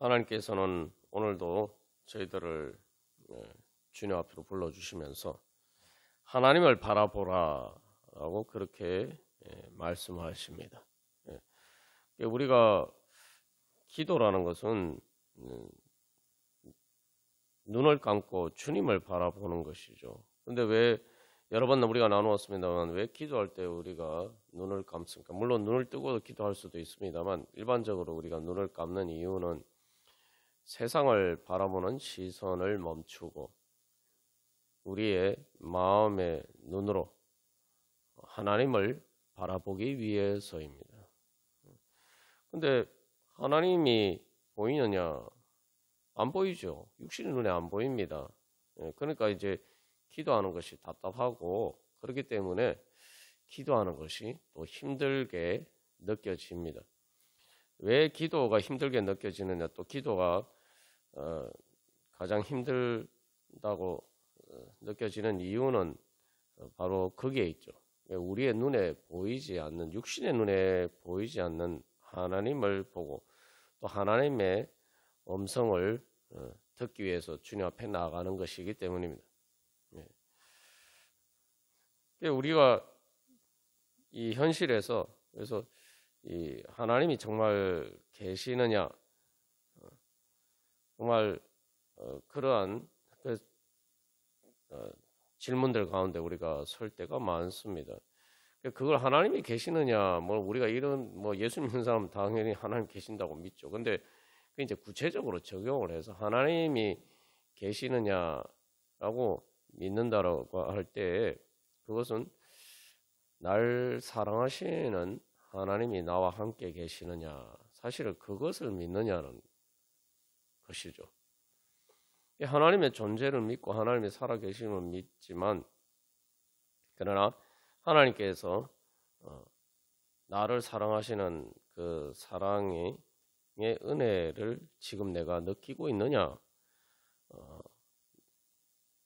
하나님께서는 오늘도 저희들을 주님 앞으로 불러주시면서 하나님을 바라보라라고 그렇게 말씀하십니다. 우리가 기도라는 것은 눈을 감고 주님을 바라보는 것이죠. 근데 왜 여러 번 우리가 나누었습니다만 왜 기도할 때 우리가 눈을 감습니까? 물론 눈을 뜨고 기도할 수도 있습니다만 일반적으로 우리가 눈을 감는 이유는 세상을 바라보는 시선을 멈추고 우리의 마음의 눈으로 하나님을 바라보기 위해서입니다. 근데 하나님이 보이느냐? 안 보이죠. 육신의 눈에 안 보입니다. 그러니까 이제 기도하는 것이 답답하고 그렇기 때문에 기도하는 것이 또 힘들게 느껴집니다. 왜 기도가 힘들게 느껴지느냐? 또 기도가 가장 힘들다고 느껴지는 이유는 바로 거기에 있죠. 우리의 눈에 보이지 않는, 육신의 눈에 보이지 않는 하나님을 보고 또 하나님의 음성을 듣기 위해서 주님 앞에 나아가는 것이기 때문입니다. 우리가 이 현실에서 그래서 이 하나님이 정말 계시느냐, 정말 그러한 질문들 가운데 우리가 설 때가 많습니다. 그걸 하나님이 계시느냐, 뭐 우리가 이런 뭐 예수 믿는 사람은 당연히 하나님 계신다고 믿죠. 근데 그 이제 구체적으로 적용을 해서 하나님이 계시느냐라고 믿는다라고 할 때 그것은 날 사랑하시는 하나님이 나와 함께 계시느냐, 사실은 그것을 믿느냐는 것이죠. 하나님의 존재를 믿고 하나님이 살아계심을 믿지만 그러나 하나님께서 나를 사랑하시는 그 사랑의 은혜를 지금 내가 느끼고 있느냐?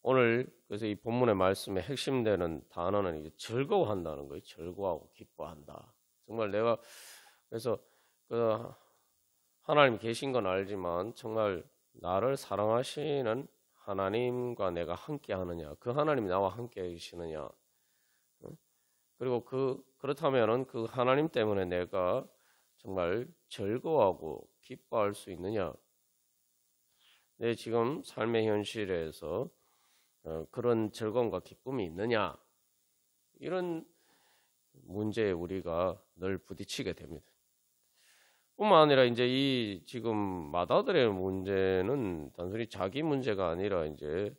오늘 그래서 이 본문의 말씀의 핵심되는 단어는 이제 즐거워한다는 거예요. 즐거워하고 기뻐한다. 정말 내가 그래서 그 하나님이 계신 건 알지만 정말 나를 사랑하시는 하나님과 내가 함께 하느냐, 그 하나님이 나와 함께 계시느냐, 그리고 그렇다면은 그 하나님 때문에 내가 정말 즐거워하고 기뻐할 수 있느냐, 내 지금 삶의 현실에서 그런 즐거움과 기쁨이 있느냐, 이런 문제에 우리가 늘 부딪히게 됩니다. 뿐만 아니라 이제 이 지금 맏아들의 문제는 단순히 자기 문제가 아니라 이제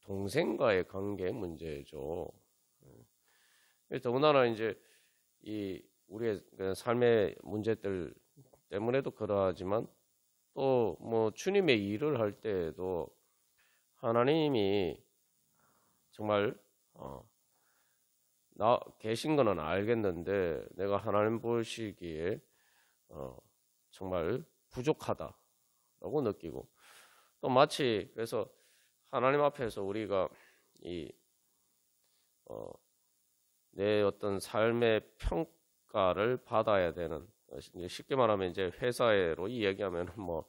동생과의 관계 문제죠. 더군다나 이제 이 우리의 삶의 문제들 때문에도 그러하지만 또 뭐 주님의 일을 할 때에도 하나님이 정말 나 계신 거는 알겠는데 내가 하나님 보시기에 정말 부족하다라고 느끼고 또 마치 그래서 하나님 앞에서 우리가 내 어떤 삶의 평가를 받아야 되는, 쉽게 말하면 이제 회사로 이야기하면 뭐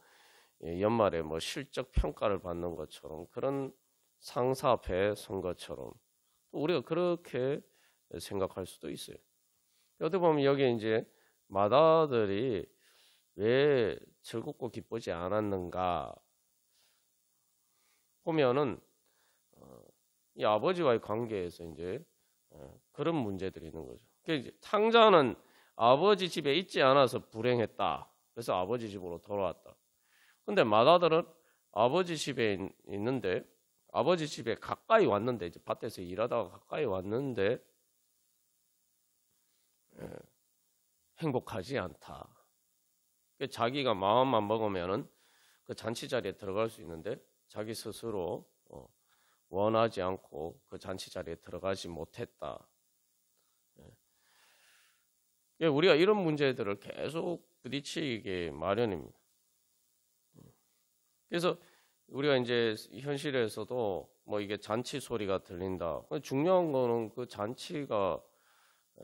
연말에 뭐 실적 평가를 받는 것처럼 그런 상사 앞에 선 것처럼 또 우리가 그렇게 생각할 수도 있어요. 어떻게 보면 여기 이제 맏아들이 왜 즐겁고 기쁘지 않았는가 보면은 이 아버지와의 관계에서 이제 그런 문제들이 있는 거죠. 그러니까 탕자는 아버지 집에 있지 않아서 불행했다. 그래서 아버지 집으로 돌아왔다. 근데 맏아들은 아버지 집에 있는데 아버지 집에 가까이 왔는데 이제 밭에서 일하다가 가까이 왔는데 행복하지 않다. 자기가 마음만 먹으면은 그 잔치 자리에 들어갈 수 있는데 자기 스스로 원하지 않고 그 잔치 자리에 들어가지 못했다. 우리가 이런 문제들을 계속 부딪히게 마련입니다. 그래서 우리가 이제 현실에서도 뭐 이게 잔치 소리가 들린다. 중요한 거는 그 잔치가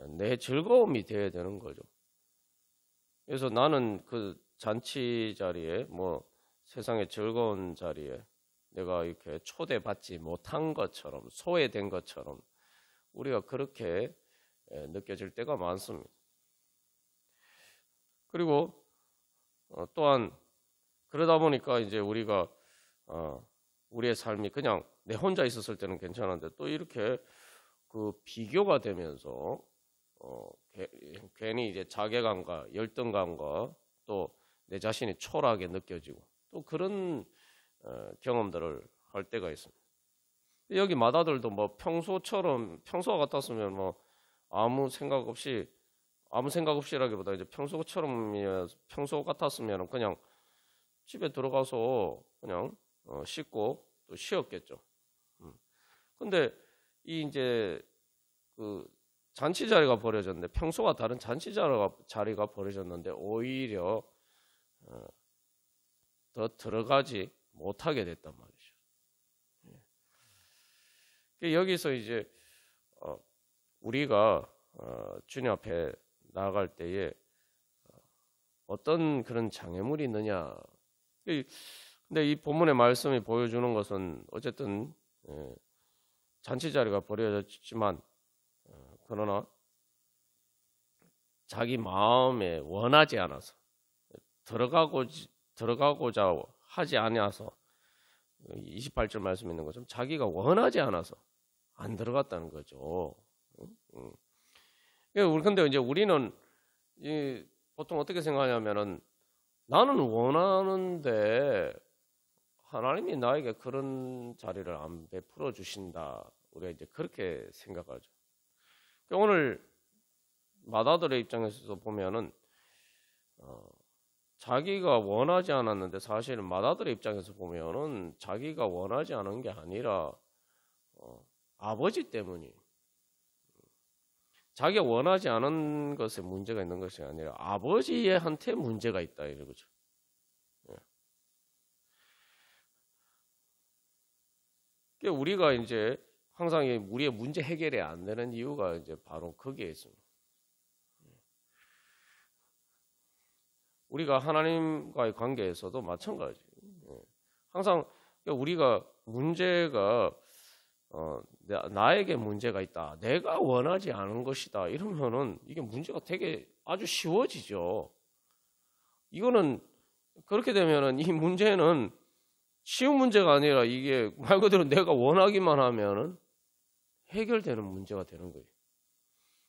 내 즐거움이 돼야 되는 거죠. 그래서 나는 그 잔치 자리에 뭐 세상의 즐거운 자리에 내가 이렇게 초대받지 못한 것처럼, 소외된 것처럼 우리가 그렇게 느껴질 때가 많습니다. 그리고 또한 그러다 보니까 이제 우리가 우리의 삶이 그냥 내 혼자 있었을 때는 괜찮은데 또 이렇게 그 비교가 되면서 괜히 이제 자괴감과 열등감과 또 내 자신이 초라하게 느껴지고 또 그런 경험들을 할 때가 있습니다. 여기 마다들도 뭐 평소와 같았으면 뭐 아무 생각 없이라기보다 이제 평소 같았으면 그냥 집에 들어가서 그냥 씻고 또 쉬었겠죠. 근데 이 이제 그 잔치 자리가 벌어졌는데 평소와 다른 잔치 자리가 벌어졌는데 오히려 더 들어가지 못하게 됐단 말이죠. 여기서 이제 우리가 주님 앞에 나아갈 때에 어떤 그런 장애물이 있느냐. 근데 이 본문의 말씀이 보여주는 것은 어쨌든 잔치 자리가 벌어졌지만 그러나 자기 마음에 원하지 않아서 들어가고자 하지 않아서 28절 말씀에 있는 것처럼 자기가 원하지 않아서 안 들어갔다는 거죠. 근데 이제 우리는 보통 어떻게 생각하냐면은 나는 원하는데 하나님이 나에게 그런 자리를 안 베풀어 주신다. 우리가 이제 그렇게 생각하죠. 오늘 마다들의 입장에서 보면은 자기가 원하지 않았는데 사실은 마다들의 입장에서 보면은 자기가 원하지 않은 게 아니라 아버지 때문이 자기가 원하지 않은 것에 문제가 있는 것이 아니라 아버지한테 문제가 있다 이거죠. 우리가 이제 항상 우리의 문제 해결이 안 되는 이유가 이제 바로 거기에 있습니다. 우리가 하나님과의 관계에서도 마찬가지. 항상 우리가 문제가 나에게 문제가 있다. 내가 원하지 않은 것이다. 이러면은 이게 문제가 되게 아주 쉬워지죠. 이거는 그렇게 되면은 이 문제는 쉬운 문제가 아니라 이게 말 그대로 내가 원하기만 하면은 해결되는 문제가 되는 거예요.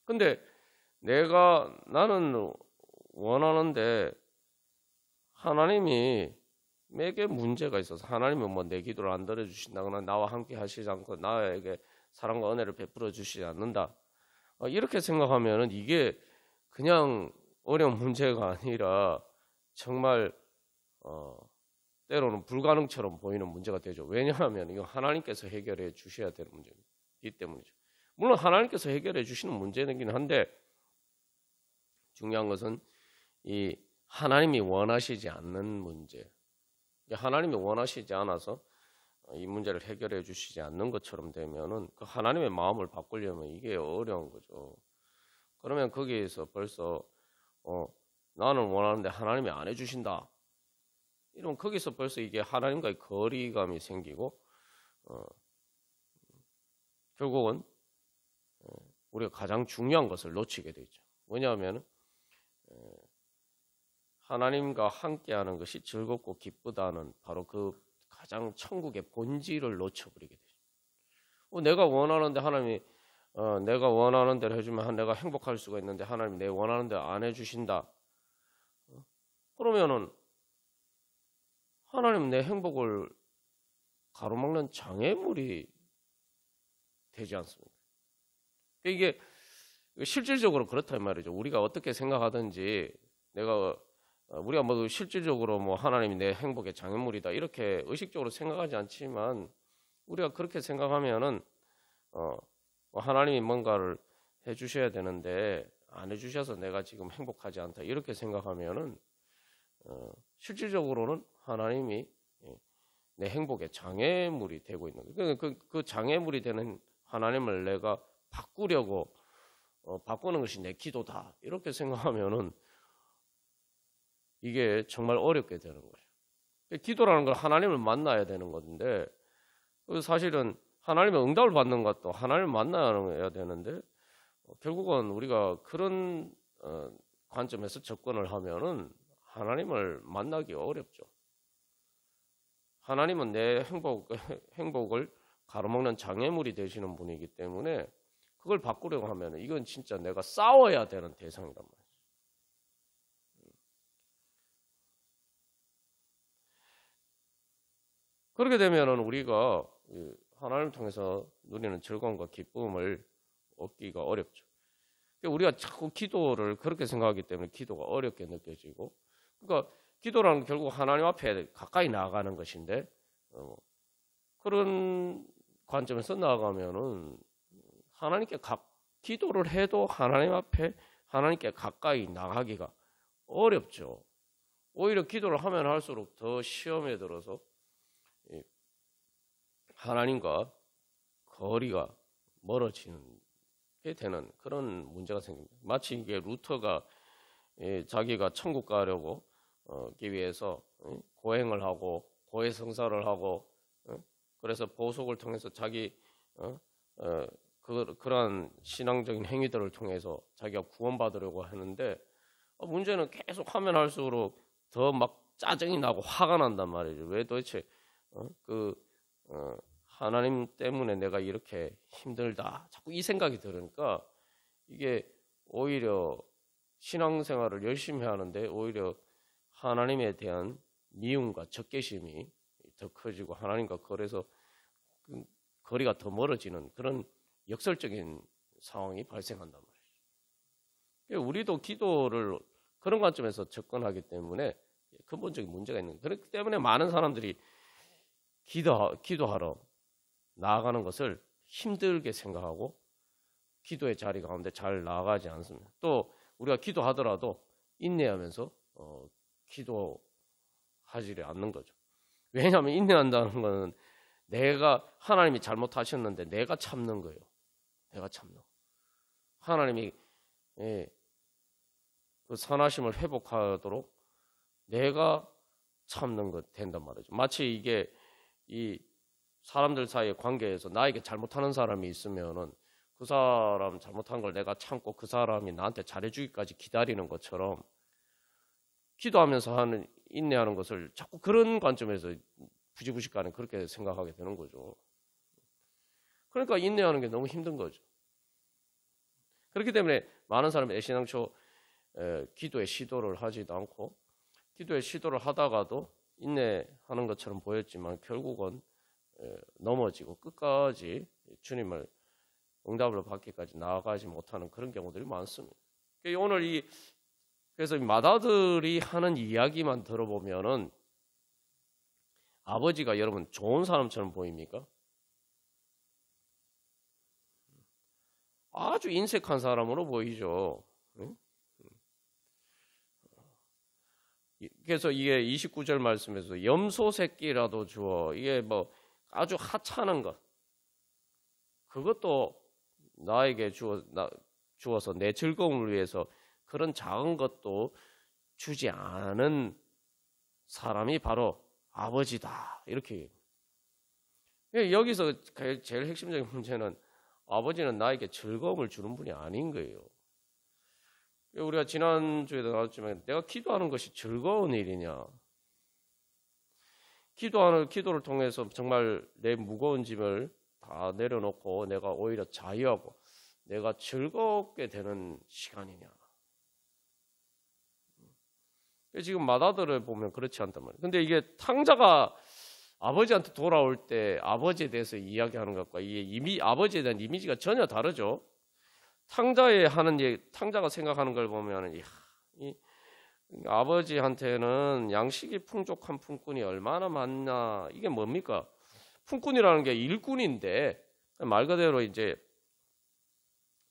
근데 나는 원하는데 하나님이 내게 문제가 있어서 하나님은 뭐 내 기도를 안 들어주신다거나 나와 함께 하시지 않고 나에게 사랑과 은혜를 베풀어 주시지 않는다. 이렇게 생각하면은 이게 그냥 어려운 문제가 아니라 정말 때로는 불가능처럼 보이는 문제가 되죠. 왜냐하면 이거 하나님께서 해결해 주셔야 되는 문제이기 때문이죠. 물론 하나님께서 해결해 주시는 문제이긴 한데 중요한 것은 이 하나님이 원하시지 않는 문제. 하나님이 원하시지 않아서 이 문제를 해결해 주시지 않는 것처럼 되면은 그 하나님의 마음을 바꾸려면 이게 어려운 거죠. 그러면 거기에서 벌써 나는 원하는데 하나님이 안 해주신다. 이러면 거기서 벌써 이게 하나님과의 거리감이 생기고 결국은 우리가 가장 중요한 것을 놓치게 되죠. 뭐냐면 하나님과 함께하는 것이 즐겁고 기쁘다는 바로 그 가장 천국의 본질을 놓쳐버리게 되죠. 내가 원하는데 하나님이 내가 원하는 대로 해주면 내가 행복할 수가 있는데 하나님이 내 원하는 대로 안 해주신다. 그러면은 하나님 내 행복을 가로막는 장애물이 되지 않습니까? 이게 실질적으로 그렇단 말이죠. 우리가 어떻게 생각하든지 우리가 뭐 실질적으로 뭐 하나님이 내 행복의 장애물이다 이렇게 의식적으로 생각하지 않지만 우리가 그렇게 생각하면은 하나님이 뭔가를 해주셔야 되는데 안 해주셔서 내가 지금 행복하지 않다 이렇게 생각하면은 실질적으로는 하나님이 내 행복의 장애물이 되고 있는 거예요. 그 장애물이 되는 하나님을 내가 바꾸려고 바꾸는 것이 내 기도다 이렇게 생각하면은 이게 정말 어렵게 되는 거예요. 기도라는 걸 하나님을 만나야 되는 건데, 사실은 하나님의 응답을 받는 것도 하나님을 만나야 되는데, 결국은 우리가 그런 관점에서 접근을 하면은 하나님을 만나기 어렵죠. 하나님은 내 행복을 가로막는 장애물이 되시는 분이기 때문에 그걸 바꾸려고 하면 이건 진짜 내가 싸워야 되는 대상이란 말이에요. 그렇게 되면은 우리가 하나님을 통해서 누리는 즐거움과 기쁨을 얻기가 어렵죠. 우리가 자꾸 기도를 그렇게 생각하기 때문에 기도가 어렵게 느껴지고, 그러니까 기도라는 건 결국 하나님 앞에 가까이 나아가는 것인데, 그런 관점에서 나아가면은 하나님께 기도를 해도 하나님 앞에 하나님께 가까이 나가기가 어렵죠. 오히려 기도를 하면 할수록 더 시험에 들어서 하나님과 거리가 멀어지는 게 되는 그런 문제가 생깁니다. 마치 이게 루터가 자기가 천국 가려고 기 위해서 고행을 하고 고해성사를 하고 그래서 보석을 통해서 자기 그러한 신앙적인 행위들을 통해서 자기가 구원받으려고 하는데, 문제는 계속 하면 할수록 더 막 짜증이 나고 화가 난단 말이죠. 왜 도대체 하나님 때문에 내가 이렇게 힘들다, 자꾸 이 생각이 들으니까 이게 오히려 신앙생활을 열심히 하는데 오히려 하나님에 대한 미움과 적개심이 더 커지고 하나님과 거리가 더 멀어지는 그런 역설적인 상황이 발생한단 말이에요. 우리도 기도를 그런 관점에서 접근하기 때문에 근본적인 문제가 있는 거예요. 그렇기 때문에 많은 사람들이 기도하러 나아가는 것을 힘들게 생각하고 기도의 자리 가운데 잘 나아가지 않습니다. 또 우리가 기도하더라도 인내하면서 기도하지 않는 거죠. 왜냐하면 인내한다는 것은 내가 하나님이 잘못하셨는데 내가 참는 거예요. 내가 참는 거. 하나님이 그 선하심을 회복하도록 내가 참는 것 된단 말이죠. 마치 이게 이 사람들 사이의 관계에서 나에게 잘못하는 사람이 있으면은 그 사람 잘못한 걸 내가 참고 그 사람이 나한테 잘해주기까지 기다리는 것처럼 기도하면서 인내하는 것을 자꾸 그런 관점에서 부지부식간에 그렇게 생각하게 되는 거죠. 그러니까 인내하는 게 너무 힘든 거죠. 그렇기 때문에 많은 사람이 애시당초 기도의 시도를 하지도 않고 기도의 시도를 하다가도 인내하는 것처럼 보였지만 결국은 넘어지고 끝까지 주님을 응답을 받기까지 나아가지 못하는 그런 경우들이 많습니다. 오늘 그래서 맏아들이 하는 이야기만 들어보면은 아버지가 여러분 좋은 사람처럼 보입니까? 아주 인색한 사람으로 보이죠. 그래서 이게 29절 말씀에서 염소 새끼라도 주어, 이게 뭐 아주 하찮은 것, 그것도 나에게 주어서 내 즐거움을 위해서 그런 작은 것도 주지 않은 사람이 바로 아버지다. 이렇게. 여기서 제일 핵심적인 문제는 아버지는 나에게 즐거움을 주는 분이 아닌 거예요. 우리가 지난주에도 나왔지만 내가 기도하는 것이 즐거운 일이냐. 기도를 통해서 정말 내 무거운 짐을 다 내려놓고 내가 오히려 자유하고 내가 즐겁게 되는 시간이냐. 지금 맏아들을 보면 그렇지 않단 말이에요. 근데 이게 탕자가 아버지한테 돌아올 때 아버지에 대해서 이야기하는 것과 이게 아버지에 대한 이미지가 전혀 다르죠. 탕자가 생각하는 걸 보면 아버지한테는 양식이 풍족한 품꾼이 얼마나 많나. 이게 뭡니까? 품꾼이라는 게 일꾼인데 말 그대로 이제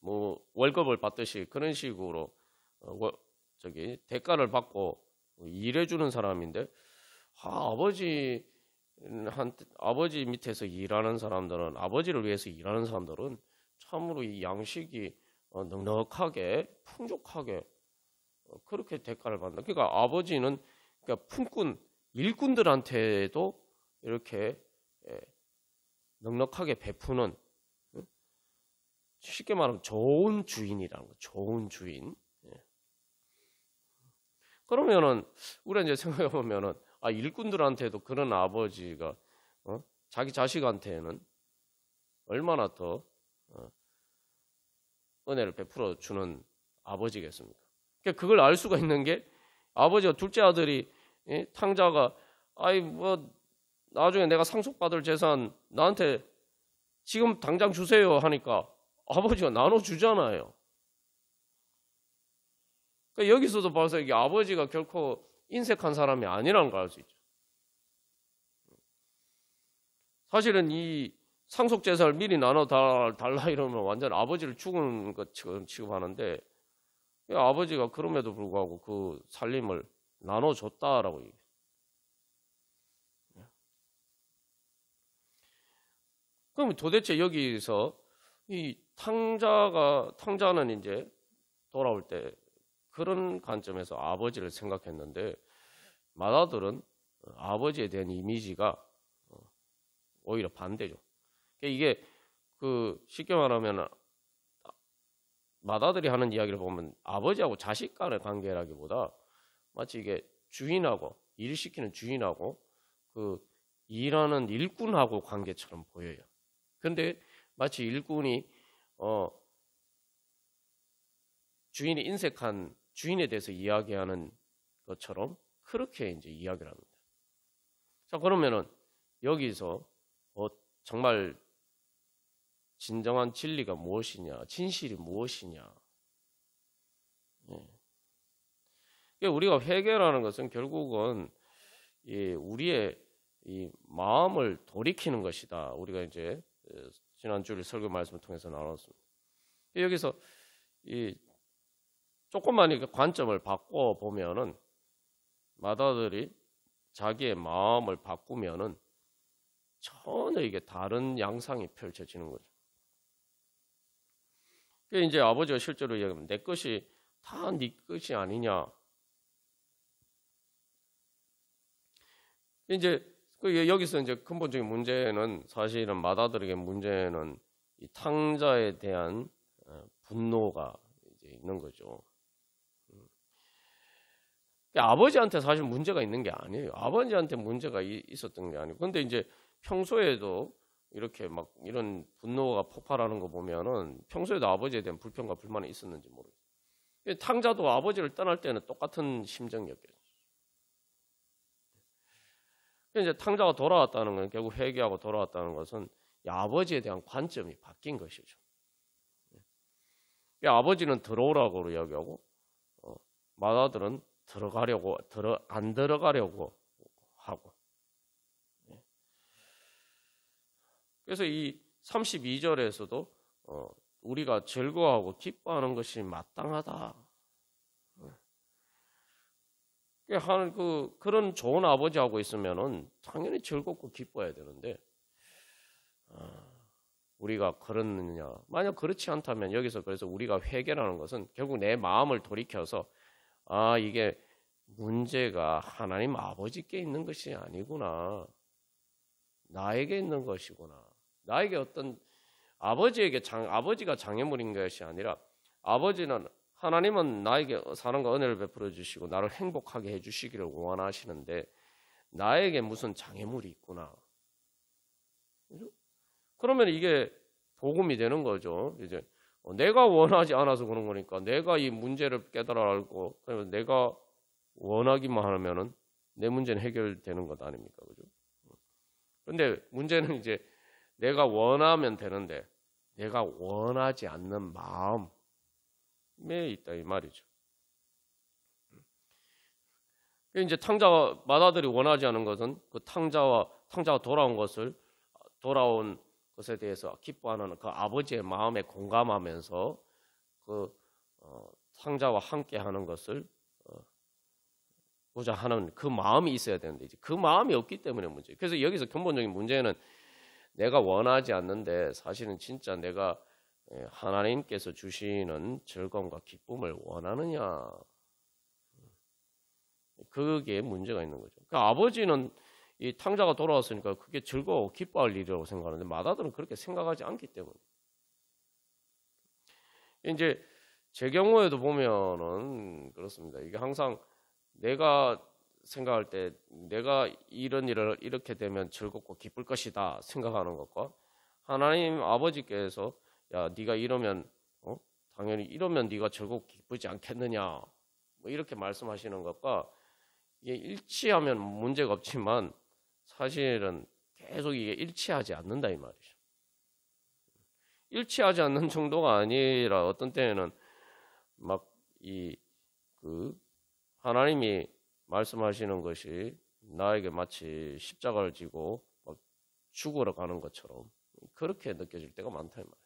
뭐 월급을 받듯이 그런 식으로 대가를 받고 일해주는 사람인데 아버지 밑에서 일하는 사람들은 아버지를 위해서 일하는 사람들은 참으로 이 양식이 넉넉하게 풍족하게 그렇게 대가를 받는다. 그러니까 아버지는 그러니까 품꾼 일꾼들한테도 이렇게 넉넉하게 베푸는, 쉽게 말하면 좋은 주인이라는 거, 좋은 주인. 그러면은 우리가 이제 생각해 보면은 일꾼들한테도 그런 아버지가 자기 자식한테는 얼마나 더 은혜를 베풀어 주는 아버지겠습니까? 그러니까 그걸 알 수가 있는 게 아버지가 둘째 아들이 탕자가 뭐 나중에 내가 상속받을 재산 나한테 지금 당장 주세요 하니까 아버지가 나눠주잖아요. 그러니까 여기서도 벌써 이게 아버지가 결코 인색한 사람이 아니라는 걸 알 수 있죠. 사실은 이 상속 재산을 미리 나눠 달라 이러면 완전 아버지를 죽은 것처럼 취급하는데, 아버지가 그럼에도 불구하고 그 살림을 나눠줬다라고 얘기해요. 그럼 도대체 여기서 이 탕자는 이제 돌아올 때 그런 관점에서 아버지를 생각했는데, 맏아들은 아버지에 대한 이미지가 오히려 반대죠. 이게 쉽게 말하면 맏아들이 하는 이야기를 보면 아버지하고 자식 간의 관계라기보다 마치 이게 주인하고, 일 시키는 주인하고 일하는 일꾼하고 관계처럼 보여요. 근데 마치 일꾼이 주인이 인색한 주인에 대해서 이야기하는 것처럼 그렇게 이제 이야기를 합니다. 자, 그러면은 여기서 정말 진정한 진리가 무엇이냐, 진실이 무엇이냐. 우리가 회개라는 것은 결국은 우리의 이 마음을 돌이키는 것이다. 우리가 이제 지난주에 설교 말씀을 통해서 나눴습니다. 여기서 조금만 이 관점을 바꿔 보면은 맏아들이 자기의 마음을 바꾸면은 전혀 이게 다른 양상이 펼쳐지는 거죠. 이제 아버지가 실제로 얘기하면 내 것이 다 네 것이 아니냐. 이제 여기서 이제 근본적인 문제는 사실은 맏아들에게 문제는 이 탕자에 대한 분노가 이제 있는 거죠. 아버지한테 사실 문제가 있는 게 아니에요. 아버지한테 문제가 있었던 게 아니고, 근데 이제 평소에도 이렇게 막 이런 분노가 폭발하는 거 보면은 평소에도 아버지에 대한 불평과 불만이 있었는지 모르겠어요. 탕자도 아버지를 떠날 때는 똑같은 심정이었겠죠. 이제 탕자가 돌아왔다는 건, 결국 회개하고 돌아왔다는 것은 아버지에 대한 관점이 바뀐 것이죠. 아버지는 들어오라고 이야기하고 맏아들은 안 들어가려고 하고. 그래서 이 32절에서도 우리가 즐거워하고 기뻐하는 것이 마땅하다. 그런 좋은 아버지하고 있으면은 당연히 즐겁고 기뻐해야 되는데, 우리가 그렇느냐? 만약 그렇지 않다면 여기서 그래서 우리가 회개라는 것은 결국 내 마음을 돌이켜서 이게 문제가 하나님 아버지께 있는 것이 아니구나. 나에게 있는 것이구나. 나에게 아버지가 장애물인 것이 아니라 하나님은 나에게 사랑과 은혜를 베풀어 주시고 나를 행복하게 해 주시기를 원하시는데 나에게 무슨 장애물이 있구나. 그러면 이게 복음이 되는 거죠. 이제 내가 원하지 않아서 그런 거니까 내가 이 문제를 깨달아 알고 그러면 내가 원하기만 하면은 내 문제는 해결되는 것 아닙니까? 그죠? 근데 문제는 이제 내가 원하면 되는데 내가 원하지 않는 마음에 있다 이 말이죠. 이제 맏아들이 원하지 않은 것은 그 탕자가 돌아온 것에 대해서 기뻐하는 그 아버지의 마음에 공감하면서 그 탕자와 함께하는 것을 보자 하는 그 마음이 있어야 되는데 이제 그 마음이 없기 때문에 문제예요. 그래서 여기서 근본적인 문제는 내가 원하지 않는데 사실은 진짜 내가 하나님께서 주시는 즐거움과 기쁨을 원하느냐. 그게 문제가 있는 거죠. 그러니까 아버지는 이 탕자가 돌아왔으니까 그게 즐거워 기뻐할 일이라고 생각하는데 마다들은 그렇게 생각하지 않기 때문에 이제 제 경우에도 보면은 그렇습니다. 이게 항상 내가 생각할 때 내가 이런 일을 이렇게 되면 즐겁고 기쁠 것이다 생각하는 것과 하나님 아버지께서 야 네가 이러면 당연히 이러면 네가 즐겁고 기쁘지 않겠느냐 뭐 이렇게 말씀하시는 것과 이게 일치하면 문제가 없지만 사실은 계속 이게 일치하지 않는다 이 말이죠. 일치하지 않는 정도가 아니라 어떤 때에는 막 하나님이 말씀하시는 것이 나에게 마치 십자가를 지고 막 죽으러 가는 것처럼 그렇게 느껴질 때가 많다 이 말이죠.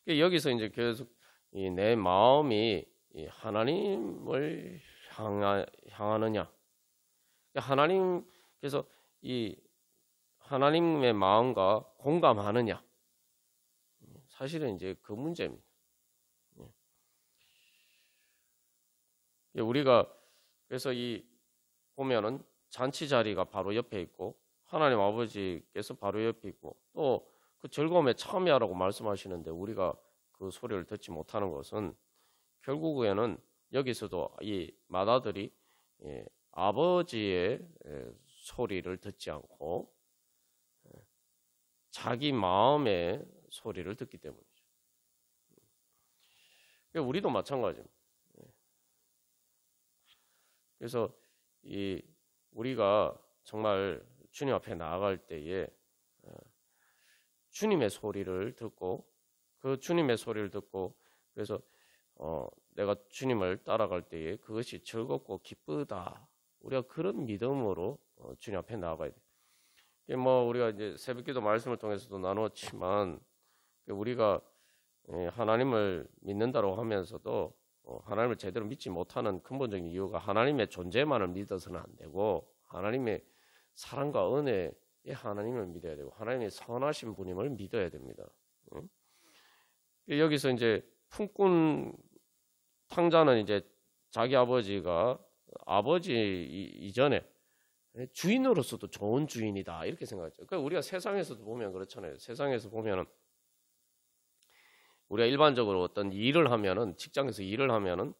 여기서 이제 계속 내 마음이 하나님을 향하느냐, 하나님께서 이 하나님의 마음과 공감하느냐, 사실은 이제 그 문제입니다. 우리가 그래서 보면은 잔치 자리가 바로 옆에 있고 하나님 아버지께서 바로 옆에 있고 또 그 즐거움에 참여하라고 말씀하시는데 우리가 그 소리를 듣지 못하는 것은 결국에는 여기서도 이 맏아들이 아버지의 소리를 듣지 않고 자기 마음의 소리를 듣기 때문이죠. 우리도 마찬가지입니다. 그래서 우리가 정말 주님 앞에 나아갈 때에 주님의 소리를 듣고 그 주님의 소리를 듣고 그래서 내가 주님을 따라갈 때에 그것이 즐겁고 기쁘다. 우리가 그런 믿음으로 주님 앞에 나아가야 돼. 뭐 우리가 이제 새벽기도 말씀을 통해서도 나누었지만 우리가 하나님을 믿는다고 하면서도 하나님을 제대로 믿지 못하는 근본적인 이유가 하나님의 존재만을 믿어서는 안 되고 하나님의 사랑과 은혜의 하나님을 믿어야 되고 하나님의 선하신 분임을 믿어야 됩니다. 여기서 이제 품꾼 탕자는 이제 자기 아버지가 아버지 이전에 주인으로서도 좋은 주인이다 이렇게 생각했죠. 그러니까 우리가 세상에서도 보면 그렇잖아요. 세상에서 보면은 우리가 일반적으로 어떤 일을 하면은 직장에서 일을 하면은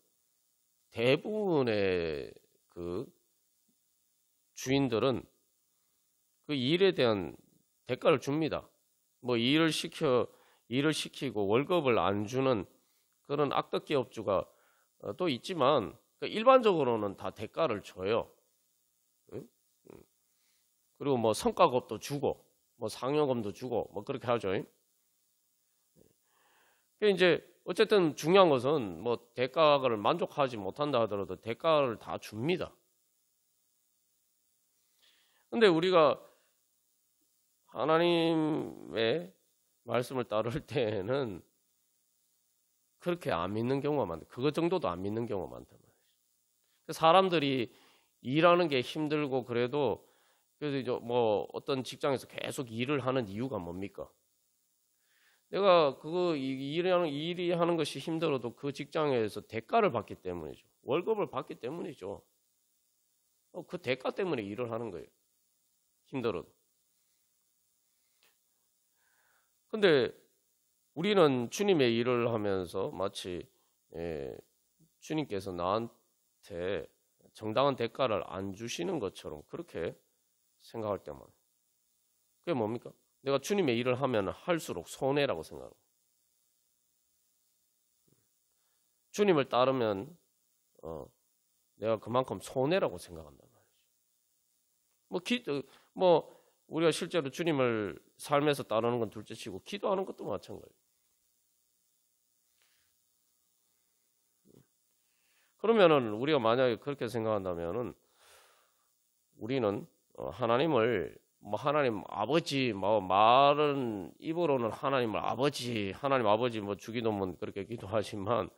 대부분의 그 주인들은 그 일에 대한 대가를 줍니다. 뭐 일을 시키고 월급을 안 주는 그런 악덕 기업주가 또 있지만 일반적으로는 다 대가를 줘요. 그리고 뭐 성과급도 주고 뭐 상여금도 주고 뭐 그렇게 하죠. 이제 어쨌든 중요한 것은 뭐 대가를 만족하지 못한다 하더라도 대가를 다 줍니다. 근데 우리가 하나님의 말씀을 따를 때는 그렇게 안 믿는 경우가 많다. 그것 정도도 안 믿는 경우가 많단 말이죠. 사람들이 일하는 게 힘들고 그래도 이제 뭐 어떤 직장에서 계속 일을 하는 이유가 뭡니까? 내가 일이 하는 것이 힘들어도 그 직장에서 대가를 받기 때문이죠. 월급을 받기 때문이죠. 그 대가 때문에 일을 하는 거예요. 힘들어도. 근데 우리는 주님의 일을 하면서 마치 주님께서 나한테 정당한 대가를 안 주시는 것처럼 그렇게 생각할 때만. 그게 뭡니까? 내가 주님의 일을 하면 할수록 손해라고 생각합니다. 주님을 따르면 내가 그만큼 손해라고 생각한단 말이죠. 뭐 우리가 실제로 주님을 삶에서 따르는 건 둘째치고 기도하는 것도 마찬가지예요. 그러면은 우리가 만약에 그렇게 생각한다면은 우리는 하나님을 뭐 하나님 아버지 뭐 말은 입으로는 하나님 아버지 뭐 주기도문 그렇게 기도하지만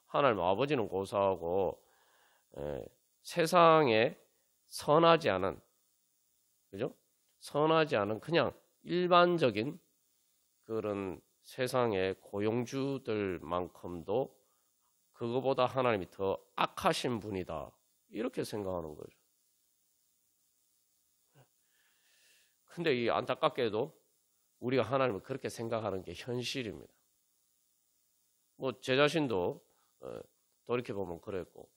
하나님 아버지는 고사하고 세상에 선하지 않은 그죠? 선하지 않은 그냥 일반적인 그런 세상의 고용주들만큼도 그거보다 하나님이 더 악하신 분이다. 이렇게 생각하는 거죠. 근데 이 안타깝게도 우리가 하나님을 그렇게 생각하는 게 현실입니다. 뭐 제 자신도 돌이켜보면 그랬고,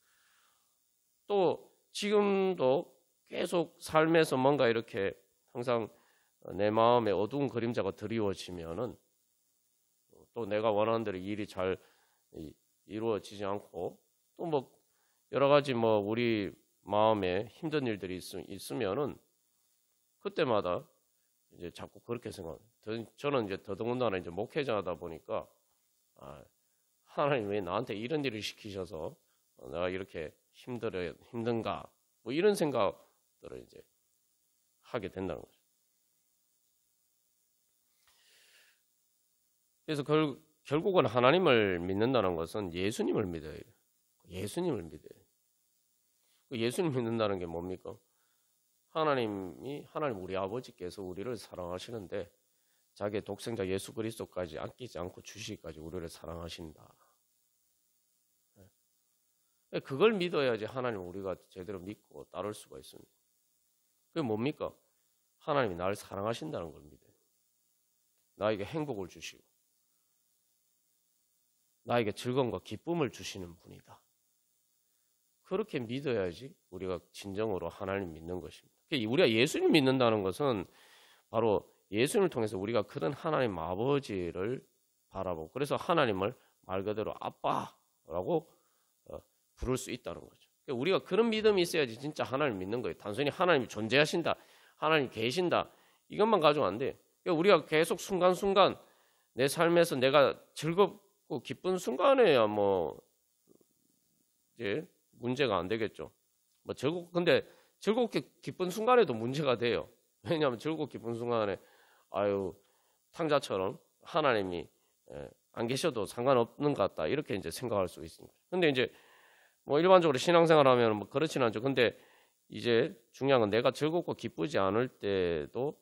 또 지금도 계속 삶에서 뭔가 이렇게 항상 내 마음에 어두운 그림자가 드리워지면은 또 내가 원하는 대로 일이 잘 이루어지지 않고 또 뭐 여러 가지 뭐 우리 마음에 힘든 일들이 있으면은 그때마다 이제 자꾸 그렇게 생각해요. 저는 이제 더더군다나 이제 목회자다 보니까 하나님 왜 나한테 이런 일을 시키셔서 내가 이렇게 힘든가 뭐 이런 생각들을 이제 하게 된다는 거죠. 그래서 결국은 하나님을 믿는다는 것은 예수님을 믿어야 해요. 예수님을 믿어야 해요. 예수님 믿는다는 게 뭡니까? 하나님 우리 아버지께서 우리를 사랑하시는데 자기의 독생자 예수 그리스도까지 아끼지 않고 주시기까지 우리를 사랑하신다. 그걸 믿어야지 하나님 우리가 제대로 믿고 따를 수가 있습니다. 그게 뭡니까? 하나님이 나를 사랑하신다는 걸 믿어요. 나에게 행복을 주시고 나에게 즐거움과 기쁨을 주시는 분이다. 그렇게 믿어야지 우리가 진정으로 하나님 믿는 것입니다. 우리가 예수님 믿는다는 것은 바로 예수님을 통해서 우리가 그런 하나님 아버지를 바라보고 그래서 하나님을 말 그대로 아빠라고 부를 수 있다는 거죠. 우리가 그런 믿음이 있어야지 진짜 하나님 믿는 거예요. 단순히 하나님이 존재하신다, 하나님 계신다 이것만 가지고 안 돼. 우리가 계속 순간순간 내 삶에서 내가 즐겁고 기쁜 순간에야 뭐 이제 문제가 안 되겠죠. 뭐 근데 즐겁게 기쁜 순간에도 문제가 돼요. 왜냐하면 즐겁고 기쁜 순간에 탕자처럼 하나님이 안 계셔도 상관없는 것 같다 이렇게 이제 생각할 수 있습니다. 근데 이제 뭐 일반적으로 신앙생활하면 뭐 그렇지는 않죠. 근데 이제 중요한 건 내가 즐겁고 기쁘지 않을 때도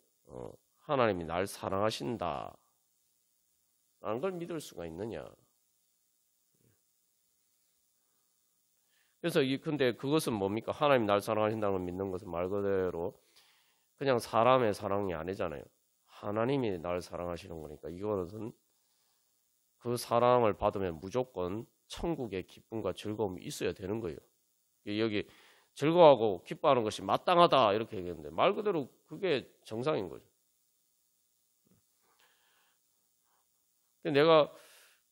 하나님이 날 사랑하신다 라는 걸 믿을 수가 있느냐. 그래서 근데 그것은 뭡니까? 하나님 날 사랑하신다는 걸 믿는 것은 말 그대로 그냥 사람의 사랑이 아니잖아요. 하나님이 날 사랑하시는 거니까 이거는 그 사랑을 받으면 무조건 천국의 기쁨과 즐거움이 있어야 되는 거예요. 여기 즐거워하고 기뻐하는 것이 마땅하다 이렇게 얘기했는데 말 그대로 그게 정상인 거죠. 근데 내가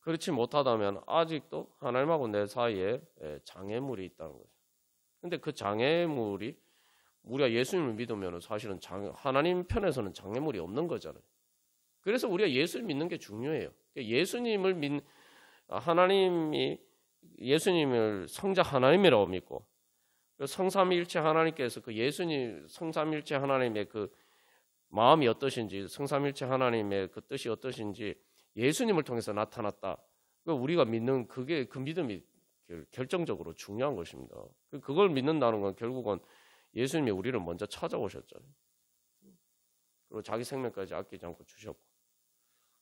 그렇지 못하다면 아직도 하나님하고 내 사이에 장애물이 있다는 거죠. 근데 그 장애물이 우리가 예수님을 믿으면 사실은 하나님 편에서는 장애물이 없는 거잖아요. 그래서 우리가 예수를 믿는 게 중요해요. 하나님이 예수님을 성자 하나님이라고 믿고 성삼위일체 하나님께서 그 예수님 성삼위일체 하나님의 그 마음이 어떠신지 성삼위일체 하나님의 그 뜻이 어떠신지 예수님을 통해서 나타났다. 우리가 믿는 그 믿음이 결정적으로 중요한 것입니다. 그걸 믿는다는 건 결국은 예수님이 우리를 먼저 찾아오셨잖아요. 그리고 자기 생명까지 아끼지 않고 주셨고.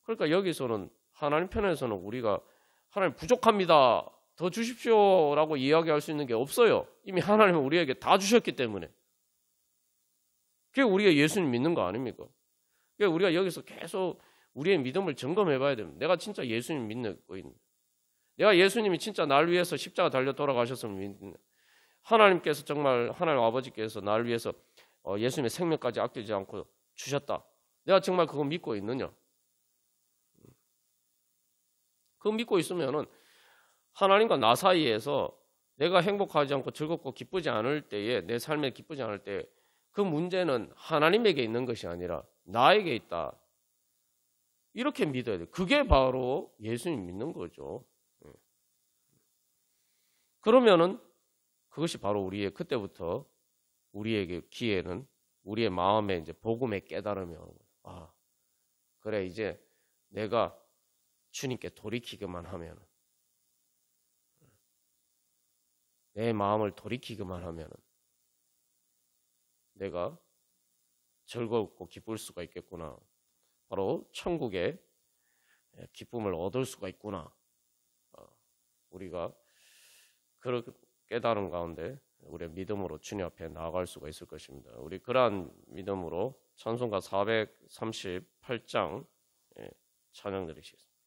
그러니까 여기서는 하나님 편에서는 우리가 하나님 부족합니다. 더 주십시오라고 이야기할 수 있는 게 없어요. 이미 하나님은 우리에게 다 주셨기 때문에. 그게 우리가 예수님 믿는 거 아닙니까? 그러니까 우리가 여기서 계속 우리의 믿음을 점검해 봐야 됩니다. 내가 진짜 예수님 믿고 있는. 내가 예수님이 진짜 날 위해서 십자가 달려 돌아가셨으면 믿는. 하나님께서 정말 하나님 아버지께서 날 위해서 예수님의 생명까지 아끼지 않고 주셨다. 내가 정말 그거 믿고 있느냐? 그거 믿고 있으면은 하나님과 나 사이에서 내가 행복하지 않고 즐겁고 기쁘지 않을 때에 내 삶에 기쁘지 않을 때 그 문제는 하나님에게 있는 것이 아니라 나에게 있다. 이렇게 믿어야 돼. 그게 바로 예수님 믿는 거죠. 그러면은 그것이 바로 그때부터 우리에게 기회는 우리의 마음에 이제 복음의 깨달음이 오는 거예요. 그래 이제 내가 주님께 돌이키기만 하면 내 마음을 돌이키기만 하면 내가 즐겁고 기쁠 수가 있겠구나. 바로 천국의 기쁨을 얻을 수가 있구나. 우리가 그런 깨달음 가운데 우리의 믿음으로 주님 앞에 나아갈 수가 있을 것입니다. 우리 그러한 믿음으로 찬송가 438장 찬양 드리시겠습니다.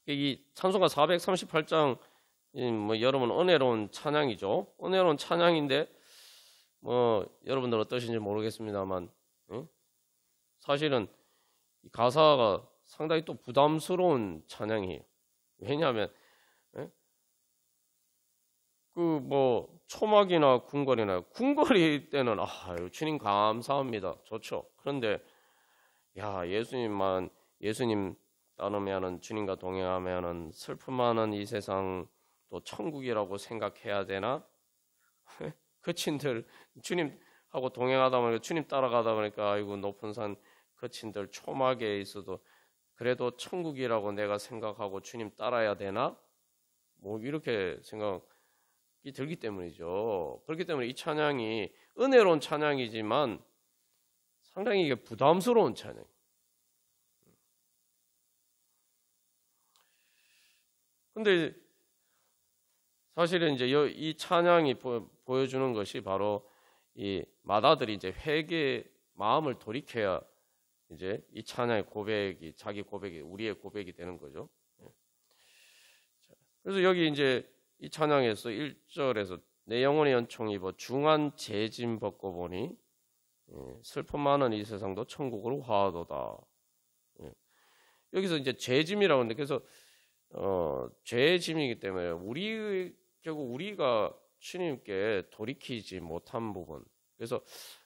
이 찬송가 438장 뭐 여러분 은혜로운 찬양이죠. 은혜로운 찬양인데 뭐 여러분들 어떠신지 모르겠습니다만 사실은 이 가사가 상당히 또 부담스러운 찬양이에요. 왜냐하면 그 뭐 초막이나 궁궐이 때는 주님 감사합니다. 좋죠. 그런데 야 예수님 따르면은 주님과 동행하면은 슬픔 많은 이 세상 또 천국이라고 생각해야 되나? 거친들 주님하고 동행하다 보니까 주님 따라가다 보니까 아이고 높은 산 거친들 초막에 있어도 그래도 천국이라고 내가 생각하고 주님 따라야 되나? 뭐 이렇게 생각이 들기 때문이죠. 그렇기 때문에 이 찬양이 은혜로운 찬양이지만 상당히 이게 부담스러운 찬양. 근데 사실은 이제 이 찬양이 보여주는 것이 바로 이 마다들이 이제 마음을 돌이켜야 이제 이 찬양의 고백이 자기 고백이 우리의 고백이 되는 거죠. 그래서 여기 이제 이 찬양에서 1절에서 내 영혼의 연총 입어 중한 재짐 벗고 보니 슬픔 많은 이 세상도 천국으로 화하도다. 여기서 이제 재짐이라고 하는데 그래서 죄의 짐이기 때문에 결국 우리가 주님께 돌이키지 못한 부분. 그래서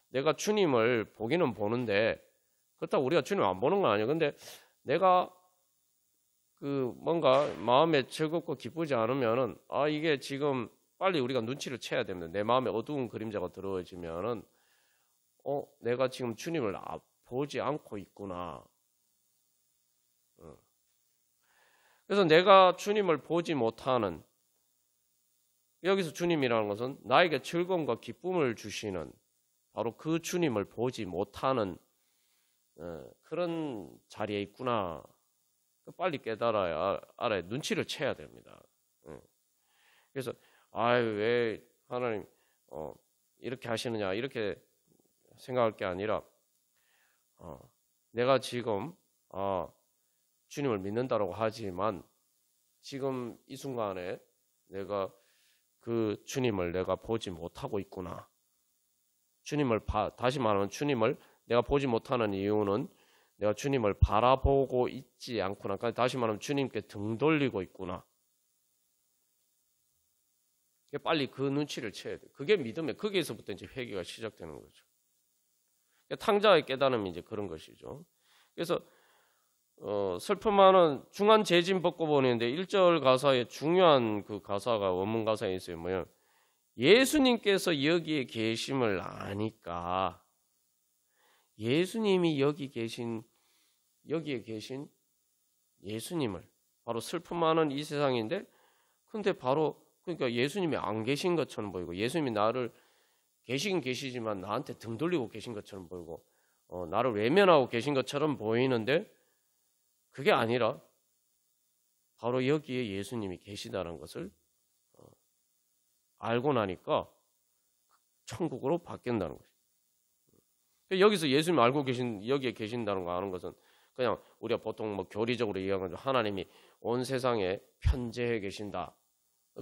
내가 주님을 보기는 보는데 그렇다고 우리가 주님 안 보는 건 아니에요. 근데 내가 그 뭔가 마음에 즐겁고 기쁘지 않으면은 이게 지금 빨리 우리가 눈치를 채야 됩니다. 내 마음에 어두운 그림자가 들어지면은 내가 지금 주님을 보지 않고 있구나. 그래서 내가 주님을 보지 못하는 여기서 주님이라는 것은 나에게 즐거움과 기쁨을 주시는 바로 그 주님을 보지 못하는 그런 자리에 있구나. 빨리 깨달아야 알아야 눈치를 채야 됩니다. 그래서 왜 하나님 이렇게 하시느냐 이렇게 생각할 게 아니라 내가 지금 주님을 믿는다라고 하지만 지금 이 순간에 내가 그 주님을 내가 보지 못하고 있구나. 다시 말하면 주님을 내가 보지 못하는 이유는 내가 주님을 바라보고 있지 않구나. 그러니까 다시 말하면 주님께 등 돌리고 있구나. 빨리 그 눈치를 채야 돼. 그게 믿음의 거기에서부터 이제 회개가 시작되는 거죠. 탕자의 깨달음이 이제 그런 것이죠. 그래서 슬픔 많은 중한 재짐 벗고 보는데 1절 가사에 중요한 그 가사가 원문 가사에 있어요. 뭐냐? 예수님께서 여기에 계심을 아니까 예수님이 여기에 계신 예수님을 바로 슬픔 많은 이 세상인데 근데 바로 그러니까 예수님이 안 계신 것처럼 보이고 예수님이 나를 계시긴 계시지만 나한테 등 돌리고 계신 것처럼 보이고 나를 외면하고 계신 것처럼 보이는데 그게 아니라 바로 여기에 예수님이 계시다는 것을 알고 나니까 천국으로 바뀐다는 거죠. 여기서 예수님 알고 여기에 계신다는 거 아는 것은 그냥 우리가 보통 뭐 교리적으로 이해하는 하나님이 온 세상에 편재해 계신다.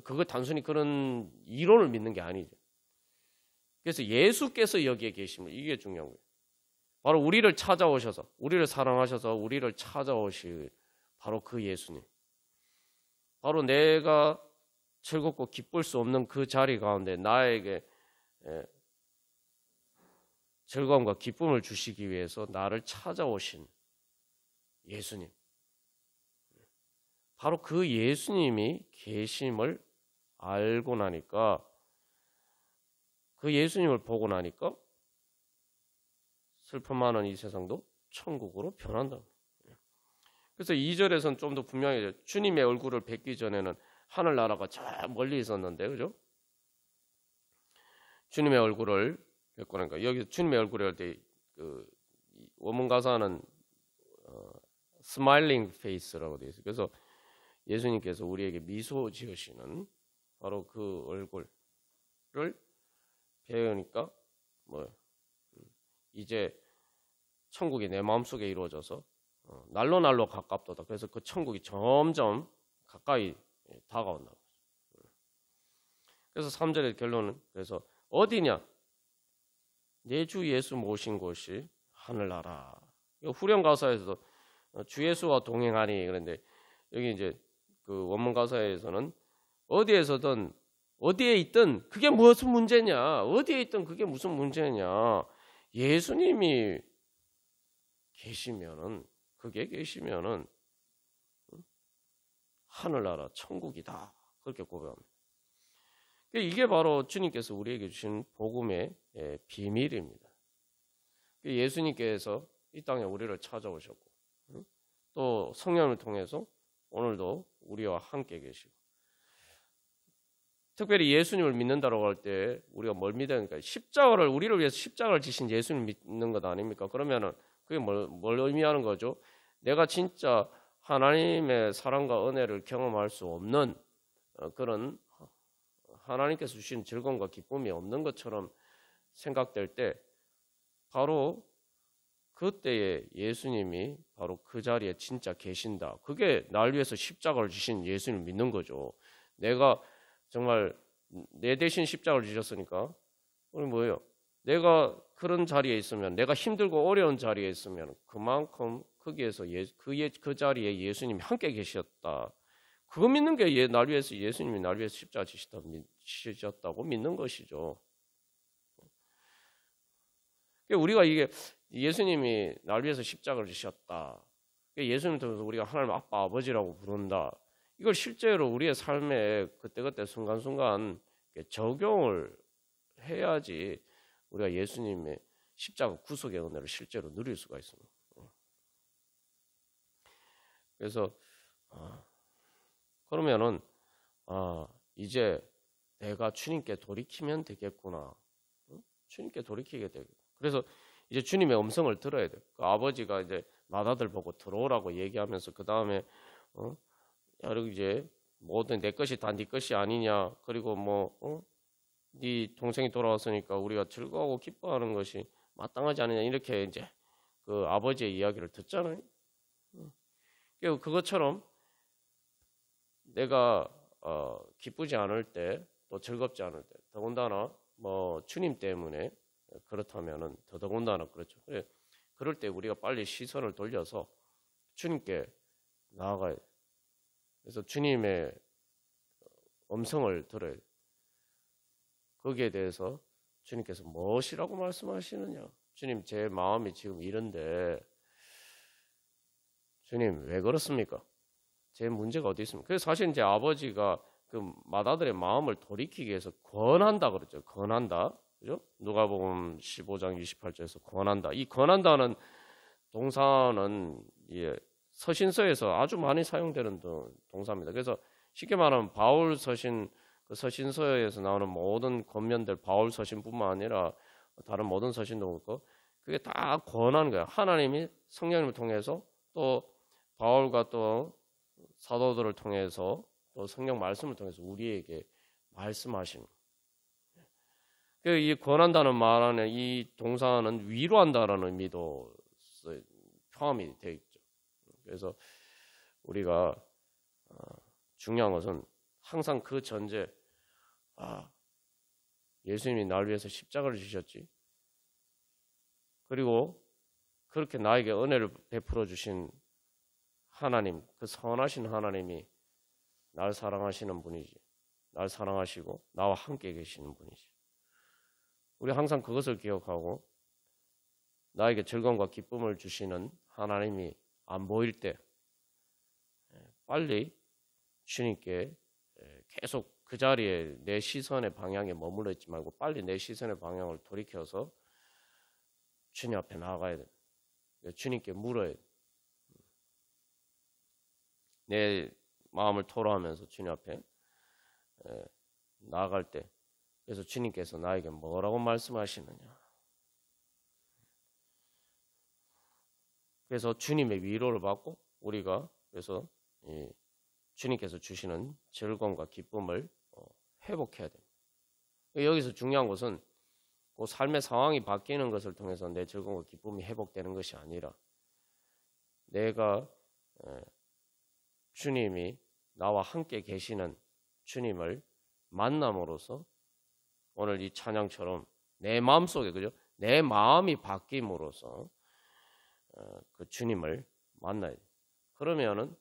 그거 단순히 그런 이론을 믿는 게 아니죠. 그래서 예수께서 여기에 계심을 이게 중요한 거예요. 바로 우리를 찾아오셔서 우리를 사랑하셔서 우리를 찾아오실 바로 그 예수님. 바로 내가 즐겁고 기쁠 수 없는 그 자리 가운데 나에게 즐거움과 기쁨을 주시기 위해서 나를 찾아오신 예수님. 바로 그 예수님이 계심을 알고 나니까 그 예수님을 보고 나니까 슬픔 많은 이 세상도 천국으로 변한다. 그래서 2절에서는 좀 더 분명해져요. 주님의 얼굴을 뵙기 전에는 하늘나라가 저 멀리 있었는데, 그죠? 주님의 얼굴을 뵙고 나니까 여기 주님의 얼굴을 할 때 그 원문 가사는 스마일링 페이스라고 되어 있어요. 그래서 예수님께서 우리에게 미소 지으시는 바로 그 얼굴을 배우니까 뭐 이제 천국이 내 마음속에 이루어져서 날로 가깝도다. 그래서 그 천국이 점점 가까이 다가온다. 그래서 3절의 결론은 그래서 어디냐? 내 주 예수 모신 곳이 하늘나라. 후렴 가사에서도 주 예수와 동행하니 그런데 여기 이제 그 원문 가사에서는 어디에서든 어디에 있든 그게 무슨 문제냐? 어디에 있든 그게 무슨 문제냐? 예수님이 계시면은 그게 계시면은 하늘나라 천국이다. 그렇게 고백합니다. 이게 바로 주님께서 우리에게 주신 복음의 비밀입니다. 예수님께서 이 땅에 우리를 찾아오셨고 또 성령을 통해서 오늘도 우리와 함께 계시고 특별히 예수님을 믿는다고 할 때 우리가 뭘 믿어야 하니까 십자가를 우리를 위해서 십자가를 지신 예수님을 믿는 것 아닙니까? 그러면은 그게 뭘 의미하는 거죠? 내가 진짜 하나님의 사랑과 은혜를 경험할 수 없는 그런 하나님께서 주신 즐거움과 기쁨이 없는 것처럼 생각될 때 바로 그때에 예수님이 바로 그 자리에 진짜 계신다. 그게 날 위해서 십자가를 지신 예수님을 믿는 거죠. 내가 정말 내 대신 십자가를 지셨으니까 우리 뭐예요? 내가 그런 자리에 있으면 내가 힘들고 어려운 자리에 있으면 그만큼 거기에서 그 자리에 예수님이 함께 계셨다. 그거 믿는 게 날 위해서 예수님이 날 위해서 십자가 지셨다고 믿는 것이죠. 우리가 이게 예수님이 날 위해서 십자가를 지셨다. 예수님 통해서 우리가 하나님 아빠 아버지라고 부른다. 이걸 실제로 우리의 삶에 그때그때 순간순간 적용을 해야지 우리가 예수님의 십자가 구속의 은혜를 실제로 누릴 수가 있습니다. 그래서 그러면은 이제 내가 주님께 돌이키면 되겠구나. 주님께 돌이키게 되겠구나. 그래서 이제 주님의 음성을 들어야 돼요. 그 아버지가 이제 맏아들 보고 들어오라고 얘기하면서 그 다음에 야, 이제 모든 내 것이 다 네 것이 아니냐. 그리고 네 동생이 돌아왔으니까 우리가 즐거워하고 기뻐하는 것이 마땅하지 않느냐. 이렇게 이제 그 아버지의 이야기를 듣잖아요. 그것처럼 내가 기쁘지 않을 때, 또 즐겁지 않을 때, 더군다나 주님 때문에 그렇다면은 더더군다나 그렇죠. 그럴 때 우리가 빨리 시선을 돌려서 주님께 나아가야 돼. 그래서 주님의 음성을 들어야 돼. 거기에 대해서 주님께서 무엇이라고 말씀하시느냐? 주님, 제 마음이 지금 이런데 주님 왜 그렇습니까? 제 문제가 어디 있습니까? 그래서 사실 이제 아버지가 그 맏아들의 마음을 돌이키기 위해서 권한다 그러죠. 권한다. 그죠? 누가복음 15장 28절에서 권한다. 이 권한다는 동사는 서신서에서 아주 많이 사용되는 동사입니다. 그래서 쉽게 말하면 바울 서신 그 서신서에서 나오는 모든 권면들 바울 서신뿐만 아니라 다른 모든 서신도 그렇고 그게 다 권하는 거예요. 하나님이 성령님을 통해서 또 바울과 또 사도들을 통해서 또 성령 말씀을 통해서 우리에게 말씀하시는 이 권한다는 말 안에 이 동사는 위로한다라는 의미도 포함이 되어 있죠. 그래서 우리가 중요한 것은 항상 그 전제 예수님이 날 위해서 십자가를 지셨지. 그리고 그렇게 나에게 은혜를 베풀어 주신 하나님, 그 선하신 하나님이 날 사랑하시는 분이지. 날 사랑하시고 나와 함께 계시는 분이지. 우리 항상 그것을 기억하고 나에게 즐거움과 기쁨을 주시는 하나님이 안 보일 때 빨리 주님께 계속 그 자리에 내 시선의 방향에 머물러 있지 말고 빨리 내 시선의 방향을 돌이켜서 주님 앞에 나아가야 돼. 주님께 물어야 돼. 내 마음을 토로하면서 주님 앞에 나아갈 때 그래서 주님께서 나에게 뭐라고 말씀하시느냐. 그래서 주님의 위로를 받고 우리가 그래서 주님께서 주시는 즐거움과 기쁨을 회복해야 됩니다. 여기서 중요한 것은 그 삶의 상황이 바뀌는 것을 통해서 내 즐거움과 기쁨이 회복되는 것이 아니라 내가 주님이 나와 함께 계시는 주님을 만남으로써 오늘 이 찬양처럼 내 마음속에 그죠? 내 마음이 바뀜으로써 그 주님을 만나야 돼요. 그러면은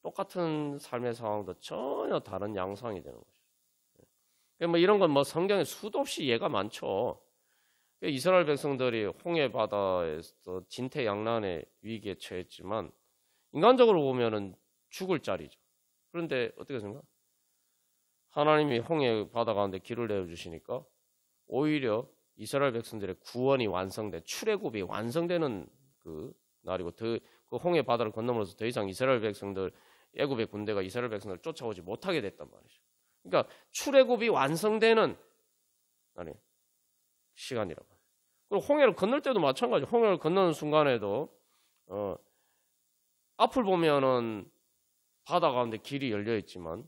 똑같은 삶의 상황도 전혀 다른 양상이 되는 거죠. 뭐 이런 건 뭐 성경에 수도 없이 예가 많죠. 이스라엘 백성들이 홍해 바다에서 진퇴양난의 위기에 처했지만 인간적으로 보면은 죽을 자리죠. 그런데 어떻게 생각해요? 하나님이 홍해 바다 가운데 길을 내어주시니까 오히려 이스라엘 백성들의 구원이 완성된 출애굽이 완성되는 그 날이고 그 홍해 바다를 건너면서 더 이상 이스라엘 백성들 애굽의 군대가 이스라엘 백성들을 쫓아오지 못하게 됐단 말이죠. 그러니까 출애굽이 완성되는 아니 시간이라고. 그리고 홍해를 건널 때도 마찬가지. 홍해를 건너는 순간에도 앞을 보면은 바다 가운데 길이 열려 있지만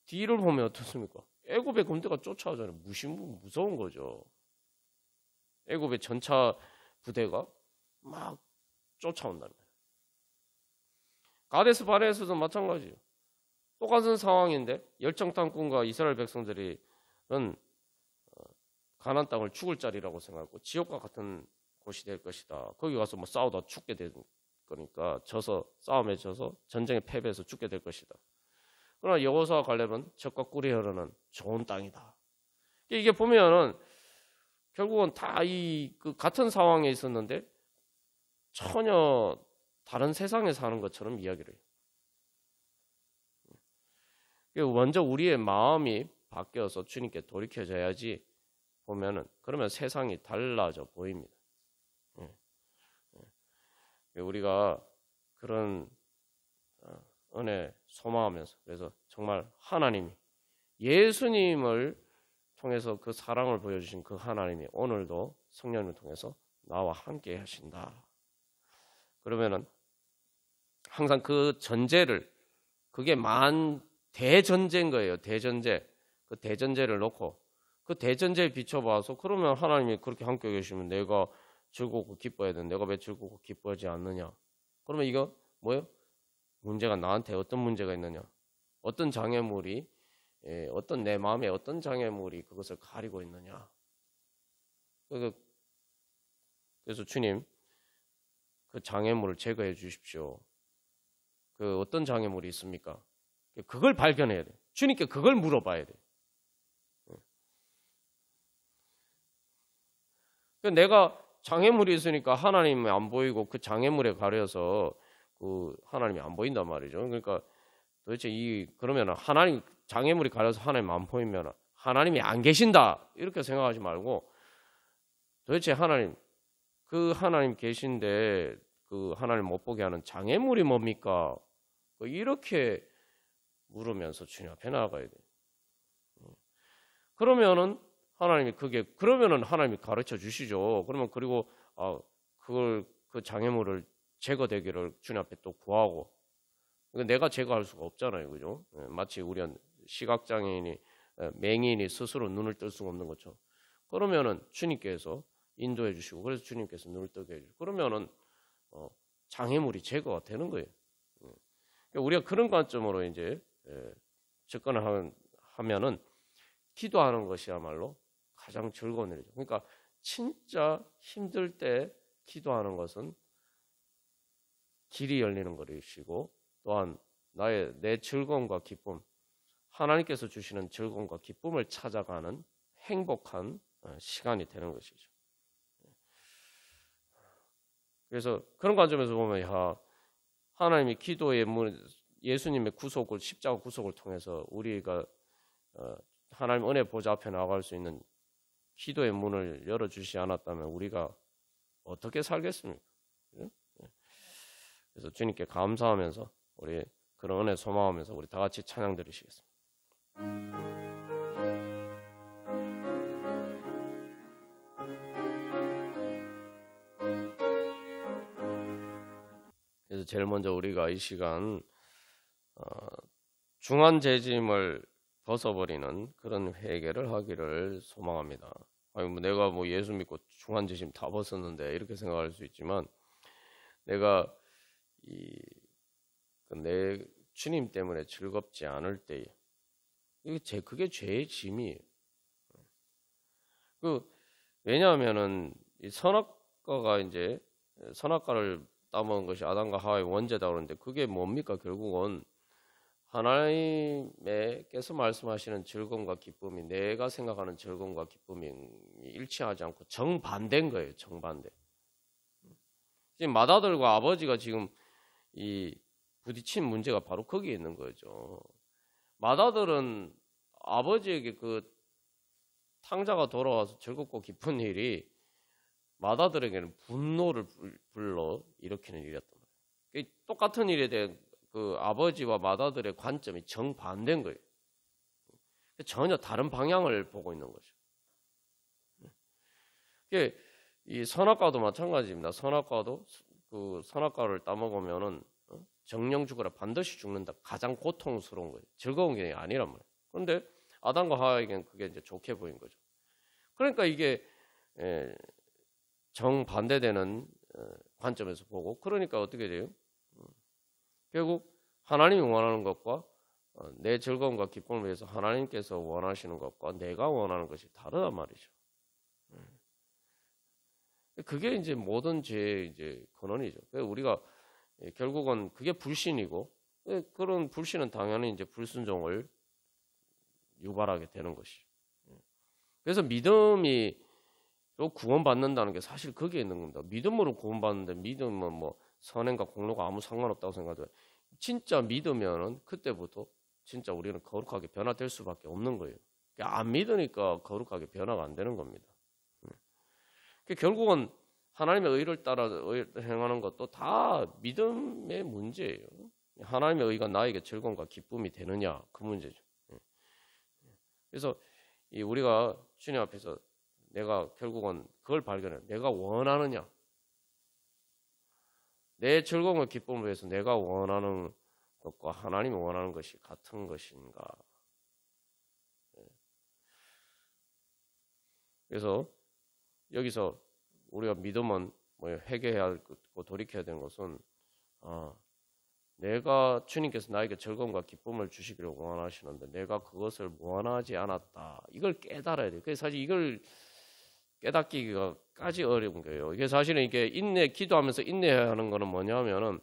뒤를 보면 어떻습니까? 애굽의 군대가 쫓아오잖아요. 무서운 거죠. 애굽의 전차 부대가 막 쫓아온다는 거예요. 가데스 바네에서도 마찬가지예요. 똑같은 상황인데 열정 땅꾼과 이스라엘 백성들은 가나안 땅을 죽을 자리라고 생각하고 지옥과 같은 곳이 될 것이다. 거기 가서 뭐 싸우다 죽게 될 거니까 싸움에 져서 전쟁에 패배해서 죽게 될 것이다. 그러나 여호수아와 갈렙은 젖과 꿀이 흐르는 좋은 땅이다. 이게 보면은 결국은 다 그 같은 상황에 있었는데 전혀 다른 세상에 사는 것처럼 이야기를 해요. 먼저 우리의 마음이 바뀌어서 주님께 돌이켜져야지 보면은 그러면 세상이 달라져 보입니다. 우리가 그런 은혜 소망하면서 그래서 정말 하나님이 예수님을 통해서 그 사랑을 보여주신 그 하나님이 오늘도 성령님을 통해서 나와 함께 하신다. 그러면은 항상 그 전제를 그게 대전제인 거예요. 대전제. 그 대전제를 놓고 그 대전제에 비춰봐서 그러면 하나님이 그렇게 함께 계시면 내가 즐겁고 기뻐해야 되는데 내가 왜 즐겁고 기뻐하지 않느냐? 그러면 이거 뭐예요? 문제가 나한테 어떤 문제가 있느냐? 어떤 장애물이 어떤 내 마음에 어떤 장애물이 그것을 가리고 있느냐? 그래서 주님 그 장애물을 제거해 주십시오. 그 어떤 장애물이 있습니까? 그걸 발견해야 돼. 주님께 그걸 물어봐야 돼. 내가 장애물이 있으니까 하나님이 안 보이고 그 장애물에 가려서 그 하나님이 안 보인단 말이죠. 그러니까 도대체 그러면 하나님 장애물이 가려서 하나님 안 보이면 하나님이 안 계신다 이렇게 생각하지 말고 도대체 그 하나님 계신데 그 하나님 못 보게 하는 장애물이 뭡니까? 이렇게 물으면서 주님 앞에 나아가야 돼. 그러면은 그러면은 하나님이 가르쳐 주시죠. 그러면 그리고 그 장애물을 제거되기를 주님 앞에 또 구하고. 내가 제거할 수가 없잖아요, 그죠? 마치 우리는 시각장애인이 맹인이 스스로 눈을 뜰 수가 없는 것처럼. 그러면은 주님께서 인도해 주시고, 그래서 주님께서 눈을 뜨게 해주시고, 그러면은 장애물이 제거가 되는 거예요. 우리가 그런 관점으로 이제 접근을 하면은 기도하는 것이야말로 가장 즐거운 일이죠. 그러니까 진짜 힘들 때 기도하는 것은 길이 열리는 것이고 또한 내 즐거움과 기쁨, 하나님께서 주시는 즐거움과 기쁨을 찾아가는 행복한 시간이 되는 것이죠. 그래서 그런 관점에서 보면 하나님이 기도의 예수님의 구속을 십자가 구속을 통해서 우리가 하나님 은혜 보좌 앞에 나갈 수 있는 기도의 문을 열어주시 않았다면 우리가 어떻게 살겠습니까? 그래서 주님께 감사하면서 우리 그런 은혜 소망하면서 우리 다 같이 찬양 드리시겠습니다. 그래서 제일 먼저 우리가 이 시간 중한 재짐을 벗어버리는 그런 회개를 하기를 소망합니다. 아니 뭐 내가 뭐 예수 믿고 중한 재짐 다 벗었는데 이렇게 생각할 수 있지만 내가 내 주님 때문에 즐겁지 않을 때 그게 죄의 짐이에요. 왜냐하면은 이 선악과가 이제 선악과를 따먹은 것이 아담과 하와의 원죄다 그러는데 그게 뭡니까? 결국은 하나님께서 말씀하시는 즐거움과 기쁨이 내가 생각하는 즐거움과 기쁨이 일치하지 않고 정반대인 거예요. 정반대. 지금 맏아들과 아버지가 지금 이 부딪힌 문제가 바로 거기에 있는 거죠. 맏아들은 아버지에게 그 탕자가 돌아와서 즐겁고 기쁜 일이 맏아들에게는 분노를 불러 일으키는 일이었단 말이에요. 똑같은 일에 대한 그 아버지와 맏아들의 관점이 정반대인 거예요. 전혀 다른 방향을 보고 있는 거죠. 이 선악과도 마찬가지입니다. 선악과도 그 선악과를 따먹으면은 정령 죽어라 반드시 죽는다. 가장 고통스러운 거예요. 즐거운 게 아니란 말이에요. 그런데 아담과 하와에게는 그게 이제 좋게 보인 거죠. 그러니까 이게 정반대되는 관점에서 보고 그러니까 어떻게 돼요? 결국 하나님이 원하는 것과 내 즐거움과 기쁨을 위해서 하나님께서 원하시는 것과 내가 원하는 것이 다르단 말이죠. 그게 이제 모든 죄의 이제 근원이죠. 우리가 결국은 그게 불신이고 그런 불신은 당연히 이제 불순종을 유발하게 되는 것이죠. 그래서 믿음이 또 구원받는다는 게 사실 거기에 있는 겁니다. 믿음으로 구원받는데 믿음은 뭐 선행과 공로가 아무 상관없다고 생각해요. 진짜 믿으면은 그때부터 진짜 우리는 거룩하게 변화될 수밖에 없는 거예요. 안 믿으니까 거룩하게 변화가 안 되는 겁니다. 결국은 하나님의 의를 따라 행하는 것도 다 믿음의 문제예요. 하나님의 의가 나에게 즐거움과 기쁨이 되느냐 그 문제죠. 그래서 우리가 주님 앞에서 내가 결국은 그걸 발견해. 내가 원하느냐? 내 즐거움과 기쁨을 위해서 내가 원하는 것과 하나님이 원하는 것이 같은 것인가? 그래서 여기서 우리가 믿음은 회개해야 하고 돌이켜야 되는 것은 내가 주님께서 나에게 즐거움과 기쁨을 주시기를 원하시는데 내가 그것을 원하지 않았다. 이걸 깨달아야 돼요. 그래서 사실 이걸 깨닫기가까지 어려운 거예요. 이게 사실은 이게 기도하면서 인내해야 하는 거는 뭐냐면은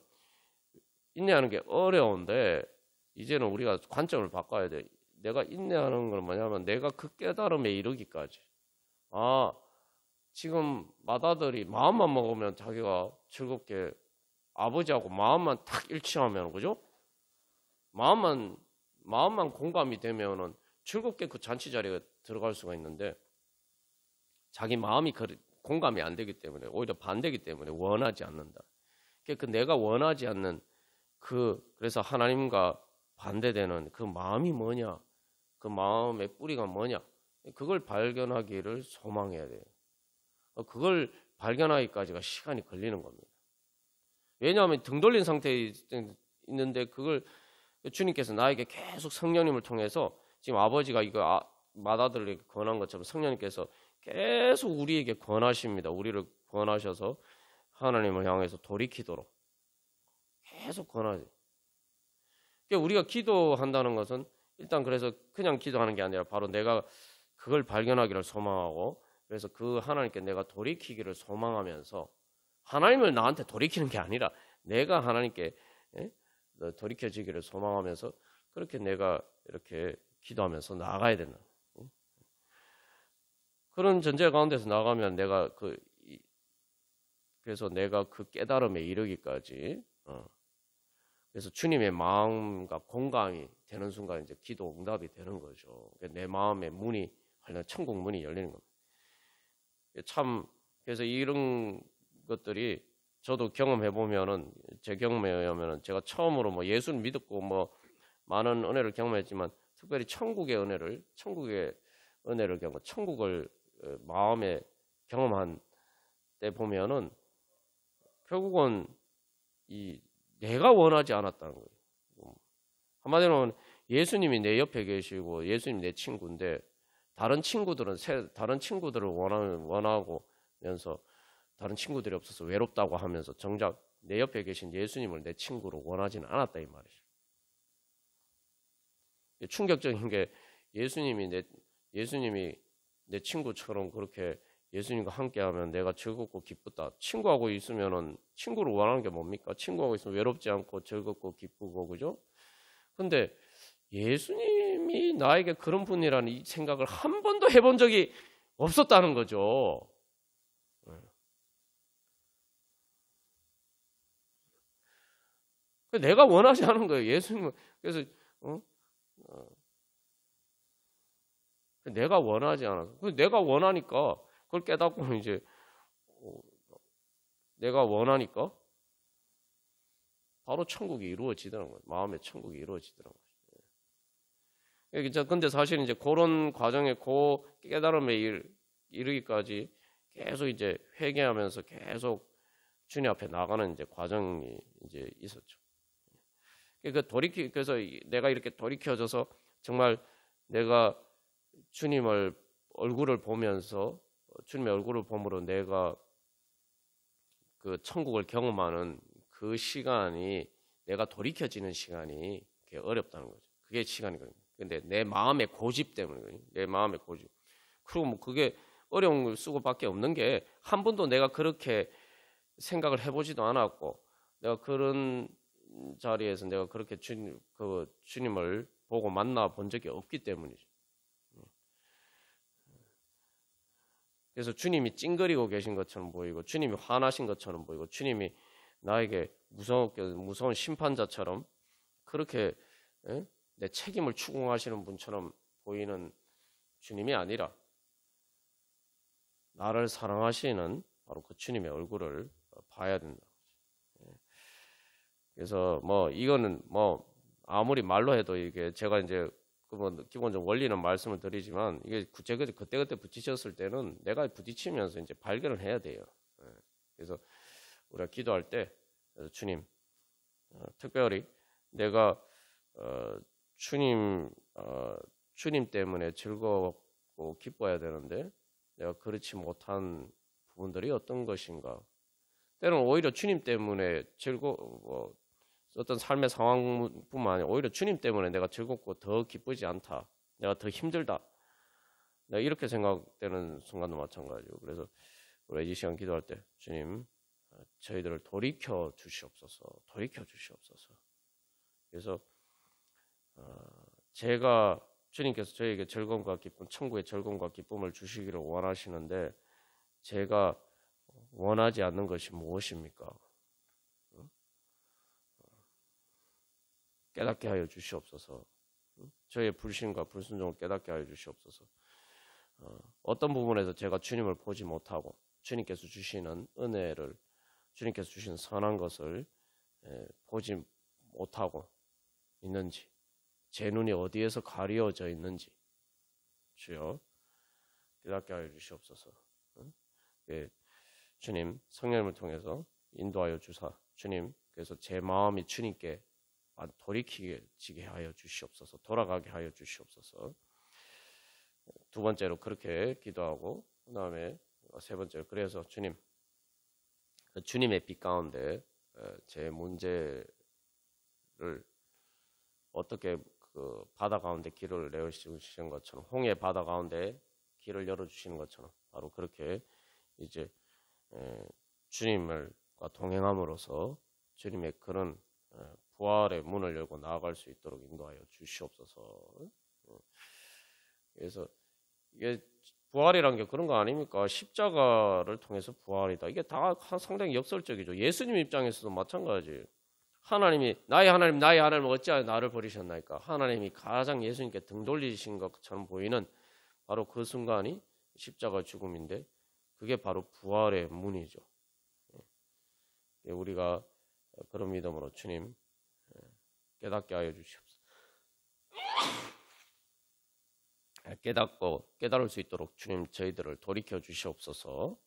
인내하는 게 어려운데 이제는 우리가 관점을 바꿔야 돼. 내가 인내하는 건 뭐냐면 내가 그 깨달음에 이르기까지. 지금 맏아들이 마음만 먹으면 자기가 즐겁게 아버지하고 마음만 탁 일치하면 그죠? 마음만 공감이 되면은 즐겁게 그 잔치 자리에 들어갈 수가 있는데 자기 마음이 공감이 안 되기 때문에 오히려 반대기 때문에 원하지 않는다. 그 내가 원하지 않는 그래서 하나님과 반대되는 그 마음이 뭐냐? 그 마음의 뿌리가 뭐냐? 그걸 발견하기를 소망해야 돼요. 그걸 발견하기까지가 시간이 걸리는 겁니다. 왜냐하면 등 돌린 상태에 있는데 그걸 주님께서 나에게 계속 성령님을 통해서 지금 아버지가 이거 맏아들에게 권한 것처럼 성령님께서 계속 우리에게 권하십니다. 우리를 권하셔서 하나님을 향해서 돌이키도록 계속 권하죠. 그러니까 우리가 기도한다는 것은 일단 그래서 그냥 기도하는 게 아니라 바로 내가 그걸 발견하기를 소망하고 그래서 그 하나님께 내가 돌이키기를 소망하면서 하나님을 나한테 돌이키는 게 아니라 내가 하나님께 돌이켜지기를 소망하면서 그렇게 내가 이렇게 기도하면서 나아가야 된다. 그런 전제 가운데서 나가면 내가 그래서 내가 그 깨달음에 이르기까지 그래서 주님의 마음과 공감이 되는 순간 이제 기도 응답이 되는 거죠. 내 마음의 문이 천국 문이 열리는 겁니다. 참 그래서 이런 것들이 저도 경험해 보면은 제 경험에 의하면은 제가 처음으로 뭐 예수를 믿었고 뭐 많은 은혜를 경험했지만 특별히 천국의 은혜를 경험, 천국을 마음에 경험한 때 보면은 결국은 내가 원하지 않았다는 거예요. 한마디로 예수님이 내 옆에 계시고 예수님이 내 친구인데 다른 친구들을 원하고면서 다른 친구들이 없어서 외롭다고 하면서 정작 내 옆에 계신 예수님을 내 친구로 원하지는 않았다 이 말이죠. 충격적인 게 예수님이 내 친구처럼 그렇게 예수님과 함께하면 내가 즐겁고 기쁘다. 친구하고 있으면은 친구를 원하는 게 뭡니까? 친구하고 있으면 외롭지 않고 즐겁고 기쁘고 그죠? 근데 예수님이 나에게 그런 분이라는 이 생각을 한 번도 해본 적이 없었다는 거죠. 내가 원하지 않은 거예요. 예수님은 그래서 내가 원하지 않아서 내가 원하니까 그걸 깨닫고 이제 내가 원하니까 바로 천국이 이루어지더라는 거예요. 마음의 천국이 이루어지더라는 거예요. 근데 사실 이제 그런 과정에 그 깨달음에 이르기까지 계속 이제 회개하면서 계속 주님 앞에 나가는 이제 과정이 이제 있었죠. 그래서 내가 이렇게 돌이켜져서 정말 내가 주님의 얼굴을 보면서 주님의 얼굴을 보므로 내가 그 천국을 경험하는 그 시간이 내가 돌이켜지는 시간이 어렵다는 거죠. 그게 시간이거든요. 근데 내 마음의 고집 때문에 내 마음의 고집. 그리고 뭐 그게 어려운 수고밖에 없는 게 한 번도 내가 그렇게 생각을 해보지도 않았고 내가 그런 자리에서 내가 그렇게 주님을 보고 만나본 적이 없기 때문이죠. 그래서 주님이 찡그리고 계신 것처럼 보이고 주님이 화나신 것처럼 보이고 주님이 나에게 무서운 심판자처럼 그렇게 내 책임을 추궁하시는 분처럼 보이는 주님이 아니라 나를 사랑하시는 바로 그 주님의 얼굴을 봐야 된다. 그래서 뭐 이거는 뭐 아무리 말로 해도 이게 제가 이제 기본적으로 원리는 말씀을 드리지만 이게 그때그때 부딪혔을 때는 내가 부딪히면서 이제 발견을 해야 돼요. 그래서 우리가 기도할 때 주님 특별히 내가 주님 때문에 즐겁고 기뻐해야 되는데 내가 그렇지 못한 부분들이 어떤 것인가? 때로는 오히려 주님 때문에 어떤 삶의 상황뿐만 아니라 오히려 주님 때문에 내가 즐겁고 더 기쁘지 않다. 내가 더 힘들다. 내가 이렇게 생각되는 순간도 마찬가지고. 그래서 우리 이 시간 기도할 때 주님 저희들을 돌이켜 주시옵소서. 그래서 주님께서 저에게 즐거움과 기쁨, 천국의 즐거움과 기쁨을 주시기를 원하시는데 제가 원하지 않는 것이 무엇입니까? 깨닫게 하여 주시옵소서. 저의 불신과 불순종을 깨닫게 하여 주시옵소서. 어떤 부분에서 제가 주님을 보지 못하고 주님께서 주시는 은혜를 주님께서 주시는 선한 것을 보지 못하고 있는지 제 눈이 어디에서 가려져 있는지 주여 깨닫게 하여 주시옵소서. 주님 성령님을 통해서 인도하여 주사 주님 그래서 제 마음이 주님께 돌이키게 하여 주시옵소서. 돌아가게 하여 주시옵소서. 두 번째로 그렇게 기도하고 그 다음에 세 번째로 그래서 주님의 빛 가운데 제 문제를 어떻게 그 바다 가운데 길을 내어주시는 것처럼 홍해 바다 가운데 길을 열어주시는 것처럼 바로 그렇게 이제 주님과 동행함으로써 주님의 그런 부활의 문을 열고 나아갈 수 있도록 인도하여 주시옵소서. 그래서 이게 부활이란 게 그런 거 아닙니까? 십자가를 통해서 부활이다. 이게 다 상당히 역설적이죠. 예수님 입장에서도 마찬가지. 하나님이 나의 하나님 어찌하여 나를 버리셨나이까? 하나님이 가장 예수님께 등 돌리신 것처럼 보이는 바로 그 순간이 십자가 죽음인데 그게 바로 부활의 문이죠. 우리가 그런 믿음으로 주님 깨닫게 하여 주시옵소서. 깨달을 수 있도록 주님 저희들을 돌이켜 주시옵소서.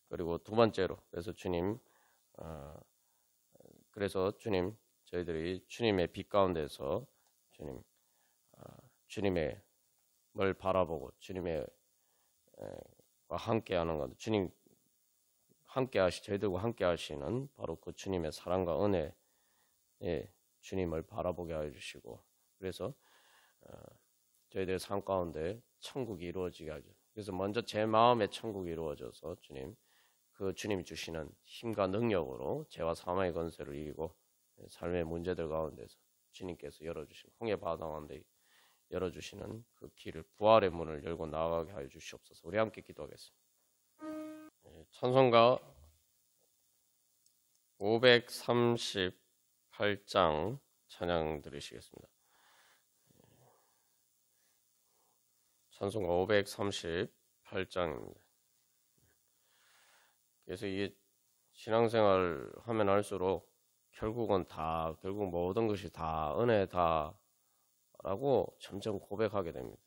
그리고 두 번째로 그래서 주님 저희들이 주님의 빛 가운데서 주님 주님의 걸 바라보고 주님의 함께하는 것, 주님 저희들과 함께 하시는 바로 그 주님의 사랑과 은혜, 주님을 바라보게 해주시고, 그래서 저희들의 삶 가운데 천국이 이루어지게 하죠. 그래서 먼저 제 마음에 천국이 이루어져서 주님이 주시는 힘과 능력으로 죄와 사망의 권세를 이기고 삶의 문제들 가운데서 주님께서 열어주신 홍해 바다 가운데 열어주시는 그 길을, 부활의 문을 열고 나아가게 하여 주시옵소서. 우리 함께 기도하겠습니다. 찬송가 538장 찬양 들으시겠습니다. 찬송가 538장입니다. 그래서 이 신앙생활 하면 할수록 결국 모든 것이 다 은혜다라고 점점 고백하게 됩니다.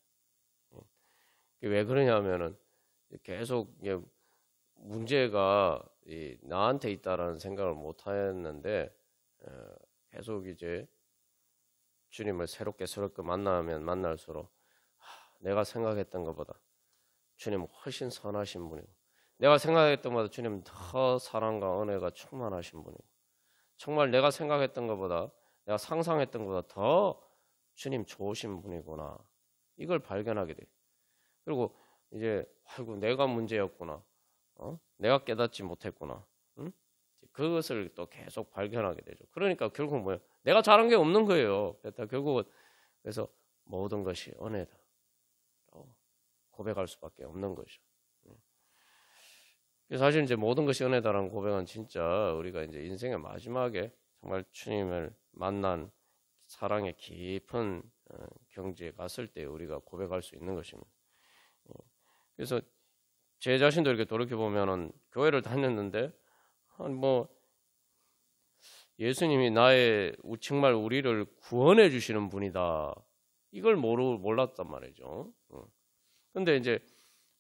왜 그러냐면은 계속 문제가 나한테 있다라는 생각을 못 했는데, 계속 이제 주님을 새롭게 만나면 만날수록 내가 생각했던 것보다 주님은 훨씬 선하신 분이고, 내가 생각했던 것보다 주님은 더 사랑과 은혜가 충만하신 분이고, 정말 내가 생각했던 것보다, 내가 상상했던 것보다 더 주님 좋으신 분이구나, 이걸 발견하게 돼요. 그리고 이제 아이고 내가 문제였구나, 내가 깨닫지 못했구나, 그것을 또 계속 발견하게 되죠. 그러니까 결국 뭐예요? 내가 잘한 게 없는 거예요. 결국은 그래서 모든 것이 은혜다 고백할 수밖에 없는 것이죠. 사실 이제 모든 것이 은혜다라는 고백은 진짜 우리가 이제 인생의 마지막에 정말 주님을 만난 사랑의 깊은 경지에 갔을 때 우리가 고백할 수 있는 것입니다. 그래서 제 자신도 이렇게 돌이켜 보면은 교회를 다녔는데 뭐 예수님이 정말 우리를 구원해 주시는 분이다, 이걸 몰랐단 말이죠. 근데 이제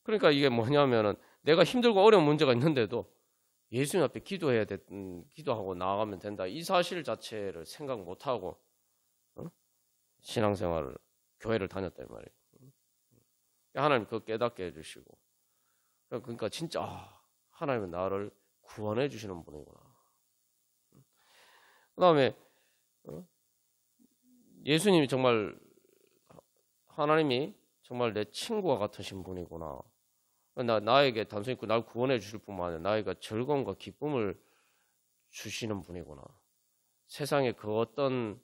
그러니까 이게 뭐냐면은 내가 힘들고 어려운 문제가 있는데도 예수님 앞에 기도하고 나아가면 된다, 이 사실 자체를 생각 못하고 신앙생활을, 교회를 다녔단 말이에요. 하나님 그거 깨닫게 해주시고, 그러니까 진짜 하나님은 나를 구원해 주시는 분이구나. 그 다음에 예수님이 정말, 하나님이 정말 내 친구와 같으신 분이구나. 나에게 단순히 날 구원해 주실 뿐만 아니라 나에게 즐거움과 기쁨을 주시는 분이구나. 세상의 그 어떤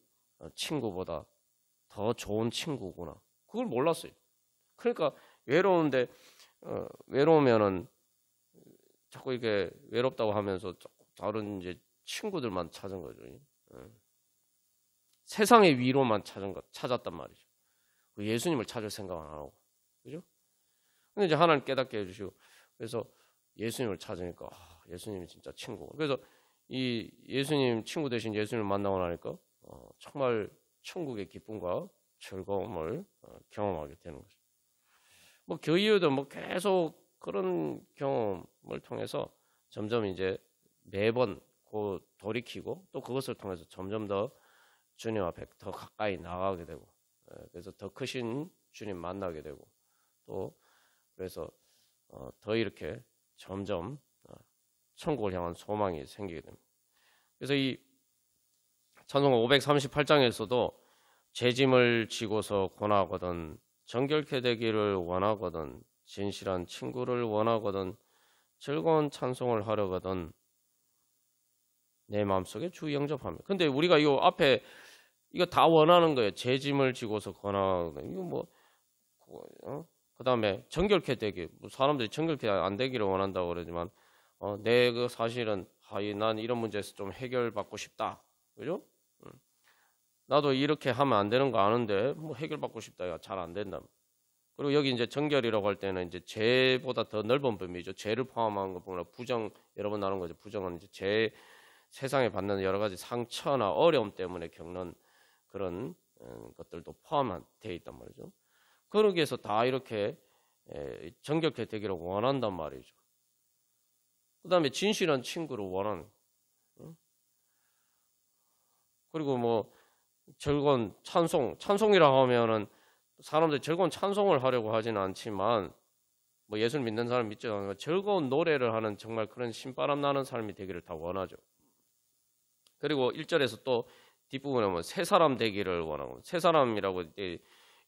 친구보다 더 좋은 친구구나. 그걸 몰랐어요. 그러니까 외로우면은 자꾸 이게 외롭다고 하면서 다른 이제 친구들만 찾은 거죠. 세상의 위로만 찾았단 말이죠. 예수님을 찾을 생각은 안 하고, 그죠? 근데 이제 하나님 깨닫게 해주시고, 그래서 예수님을 찾으니까 예수님이 진짜 친구고, 그래서 이 예수님 친구 대신 예수님을 만나고 나니까 정말 천국의 기쁨과 즐거움을 경험하게 되는 거죠. 뭐 그 이후도 뭐 계속 그런 경험을 통해서 점점 이제 매번 돌이키고, 또 그것을 통해서 점점 더 주님 앞에 더 가까이 나가게 되고, 그래서 더 크신 주님 만나게 되고, 또 그래서 더 이렇게 점점 천국을 향한 소망이 생기게 됩니다. 그래서 이 찬송가 538장에서도 죄짐을 지고서 권하거든, 정결케 되기를 원하거든, 진실한 친구를 원하거든, 즐거운 찬송을 하려거든 내 마음속에 주 영접합니다. 근데 우리가 이 앞에 이거 다 원하는 거예요. 죄짐을 지고서 권하거든. 이거 그 다음에 정결케 되기, 사람들이 정결케 안 되기를 원한다고 그러지만 내 그 사실은 난 이런 문제에서 좀 해결받고 싶다, 그죠? 나도 이렇게 하면 안 되는 거 아는데 뭐 해결받고 싶다, 잘 안 된다. 그리고 여기 이제 정결이라고 할 때는 이제 죄보다 더 넓은 범위죠. 죄를 포함한 것 보면 부정, 여러 번 나눈 거죠. 부정은 이제 세상에 받는 여러 가지 상처나 어려움 때문에 겪는 그런 것들도 포함되어 있단 말이죠. 그러기 위해서 다 이렇게 정결케 되기를 원한단 말이죠. 그 다음에 진실한 친구를 원하는, 그리고 뭐 즐거운 찬송이라고 하면은 사람들이 즐거운 찬송을 하려고 하지는 않지만 뭐 예수를 믿는 사람 믿지 않으면 즐거운 노래를 하는 정말 그런 신바람 나는 삶이 되기를 다 원하죠. 그리고 1절에서 또 뒷부분에 보면 새 사람 되기를 원하고, 새 사람이라고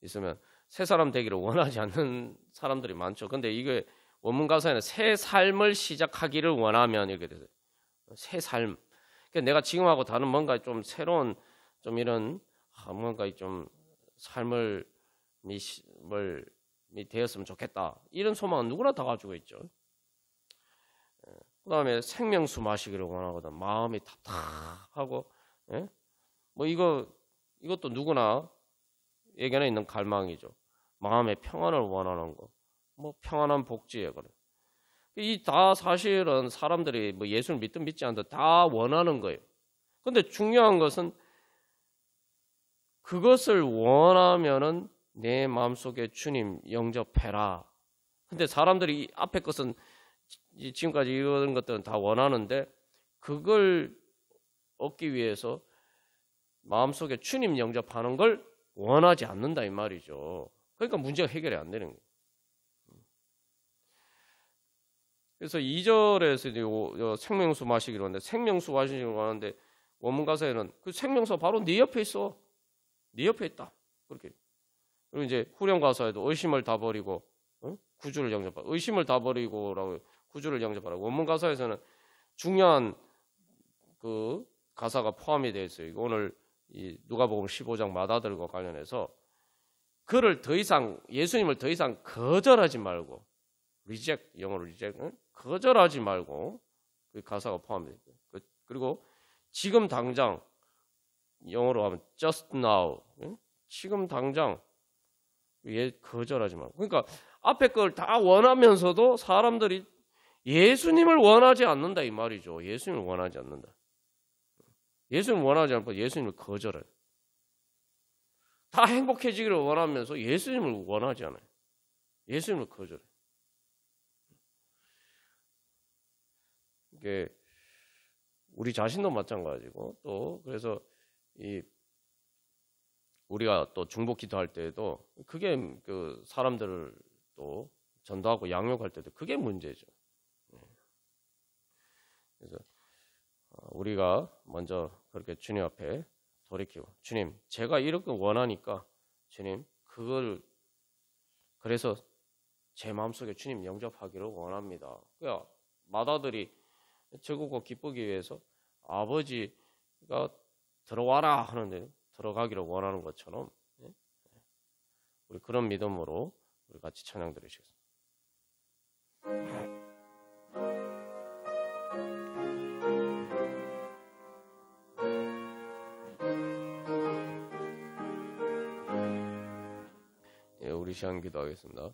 있으면 새 사람 되기를 원하지 않는 사람들이 많죠. 근데 이게 원문 가사에는 새 삶을 시작하기를 원하면 이렇게 되세요. 새 삶. 그러니까 내가 지금하고 다른 뭔가 좀 새로운 좀 이런 뭔가 좀 삶을 되었으면 좋겠다. 이런 소망은 누구나 다 가지고 있죠. 그 다음에 생명수 마시기를 원하거든. 마음이 답답하고, 예? 뭐 이것도 누구나 예견에 있는 갈망이죠. 마음의 평안을 원하는 거. 뭐 평안한 복지에 그래. 이 다 사실은 사람들이 뭐 예수를 믿든 믿지 않든 다 원하는 거예요. 근데 중요한 것은 그것을 원하면은 내 마음속에 주님 영접해라. 근데 사람들이 이 앞에 것은 지금까지 이런 것들은 다 원하는데 그걸 얻기 위해서 마음속에 주님 영접하는 걸 원하지 않는다 이 말이죠. 그러니까 문제가 해결이 안 되는 거예요. 그래서 2절에서 생명수 마시기로 하는데 생명수 마시기로 하는데 원문 가사에는 그 생명수 바로 네 옆에 있어. 네 옆에 있다. 그렇게. 그리고 이제 후렴 가사에도 의심을 다 버리고 구주를 영접하라. 의심을 다 버리고라고 구주를 영접하라. 원문 가사에서는 중요한 그 가사가 포함이 되어 있어요. 오늘 이 누가복음 15장 마다들과 관련해서 그를 더 이상 예수님을 더 이상 거절하지 말고 reject 영어로 reject 거절하지 말고 그 가사가 포함되어 있어요. 그리고 지금 당장 영어로 하면 just now 지금 당장 거절하지 말고 그러니까 앞에 걸 다 원하면서도 사람들이 예수님을 원하지 않는다 이 말이죠. 예수님을 원하지 않는다. 예수님을 원하지 않고 예수님을 거절해요. 다 행복해지기를 원하면서 예수님을 원하지 않아요. 예수님을 거절해요. 이게 우리 자신도 마찬가지고 또 그래서 우리가 또 중보 기도할 때에도 그게 그 사람들을 또 전도하고 양육할 때도 그게 문제죠. 그래서 우리가 먼저 그렇게 주님 앞에 돌이키고 주님 제가 이렇게 원하니까 주님 그걸 그래서 제 마음속에 주님 영접하기를 원합니다. 그러니까 맏아들이 즐겁고 기쁘기 위해서 아버지가 들어와라 하는데 들어가기를 원하는 것처럼 우리 그런 믿음으로 우리 같이 찬양 드리시겠습니다. 우리 시간 기도하겠습니다.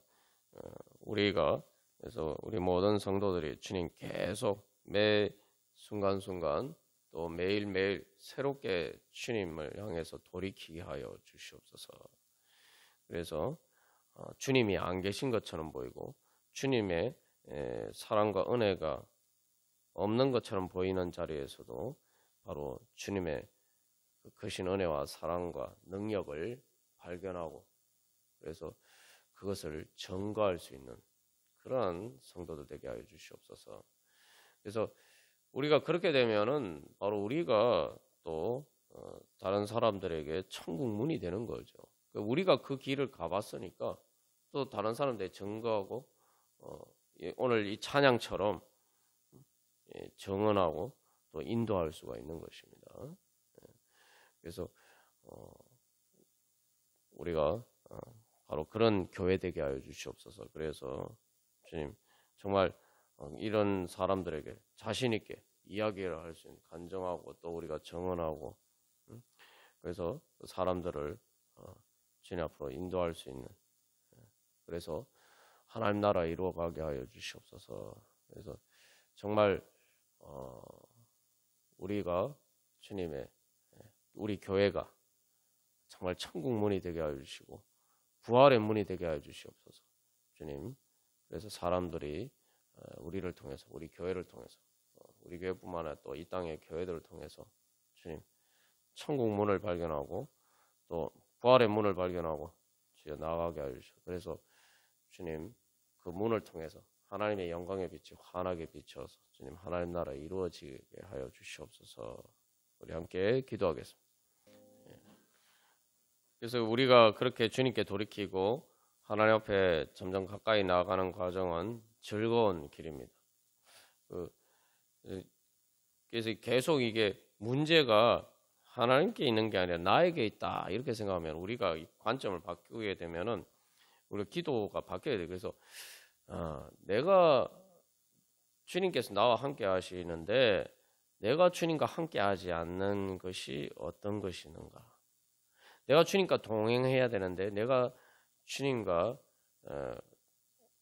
우리가 그래서 우리 모든 성도들이 주님 계속 매 순간순간 또 매일매일 새롭게 주님을 향해서 돌이키게 하여 주시옵소서. 그래서 주님이 안 계신 것처럼 보이고 주님의 사랑과 은혜가 없는 것처럼 보이는 자리에서도 바로 주님의 크신 은혜와 사랑과 능력을 발견하고 그래서 그것을 증거할 수 있는 그러한 성도들 되게 하여 주시옵소서. 그래서 우리가 그렇게 되면은 바로 우리가 또 다른 사람들에게 천국 문이 되는 거죠. 우리가 그 길을 가봤으니까 또 다른 사람들에게 증거하고 오늘 이 찬양처럼 정언하고 또 인도할 수가 있는 것입니다. 그래서 우리가 바로 그런 교회 되게 하여 주시옵소서. 그래서 주님 정말 이런 사람들에게 자신 있게 이야기를 할 수 있는 간증하고 또 우리가 정언하고 그래서 사람들을 주님 앞으로 인도할 수 있는 그래서 하나님 나라 이루어가게 하여 주시옵소서. 그래서 정말 우리가 주님의 우리 교회가 정말 천국 문이 되게 하여 주시고 부활의 문이 되게 하여 주시옵소서. 주님 그래서 사람들이 우리를 통해서 우리 교회를 통해서 우리 교회뿐만 아니라 또 이 땅의 교회들을 통해서 주님 천국 문을 발견하고 또 부활의 문을 발견하고 주여 나아가게 하여 주시옵소서. 그래서 주님 그 문을 통해서 하나님의 영광의 빛이 환하게 비춰서 주님 하나님 나라 이루어지게 하여 주시옵소서. 우리 함께 기도하겠습니다. 그래서 우리가 그렇게 주님께 돌이키고 하나님 앞에 점점 가까이 나아가는 과정은 즐거운 길입니다. 그래서 계속 이게 문제가 하나님께 있는 게 아니라 나에게 있다 이렇게 생각하면 우리가 관점을 바꾸게 되면은 우리 기도가 바뀌어야 돼요. 그래서 내가 주님께서 나와 함께 하시는데 내가 주님과 함께 하지 않는 것이 어떤 것이 있는가? 내가 주님과 동행해야 되는데 내가 주님과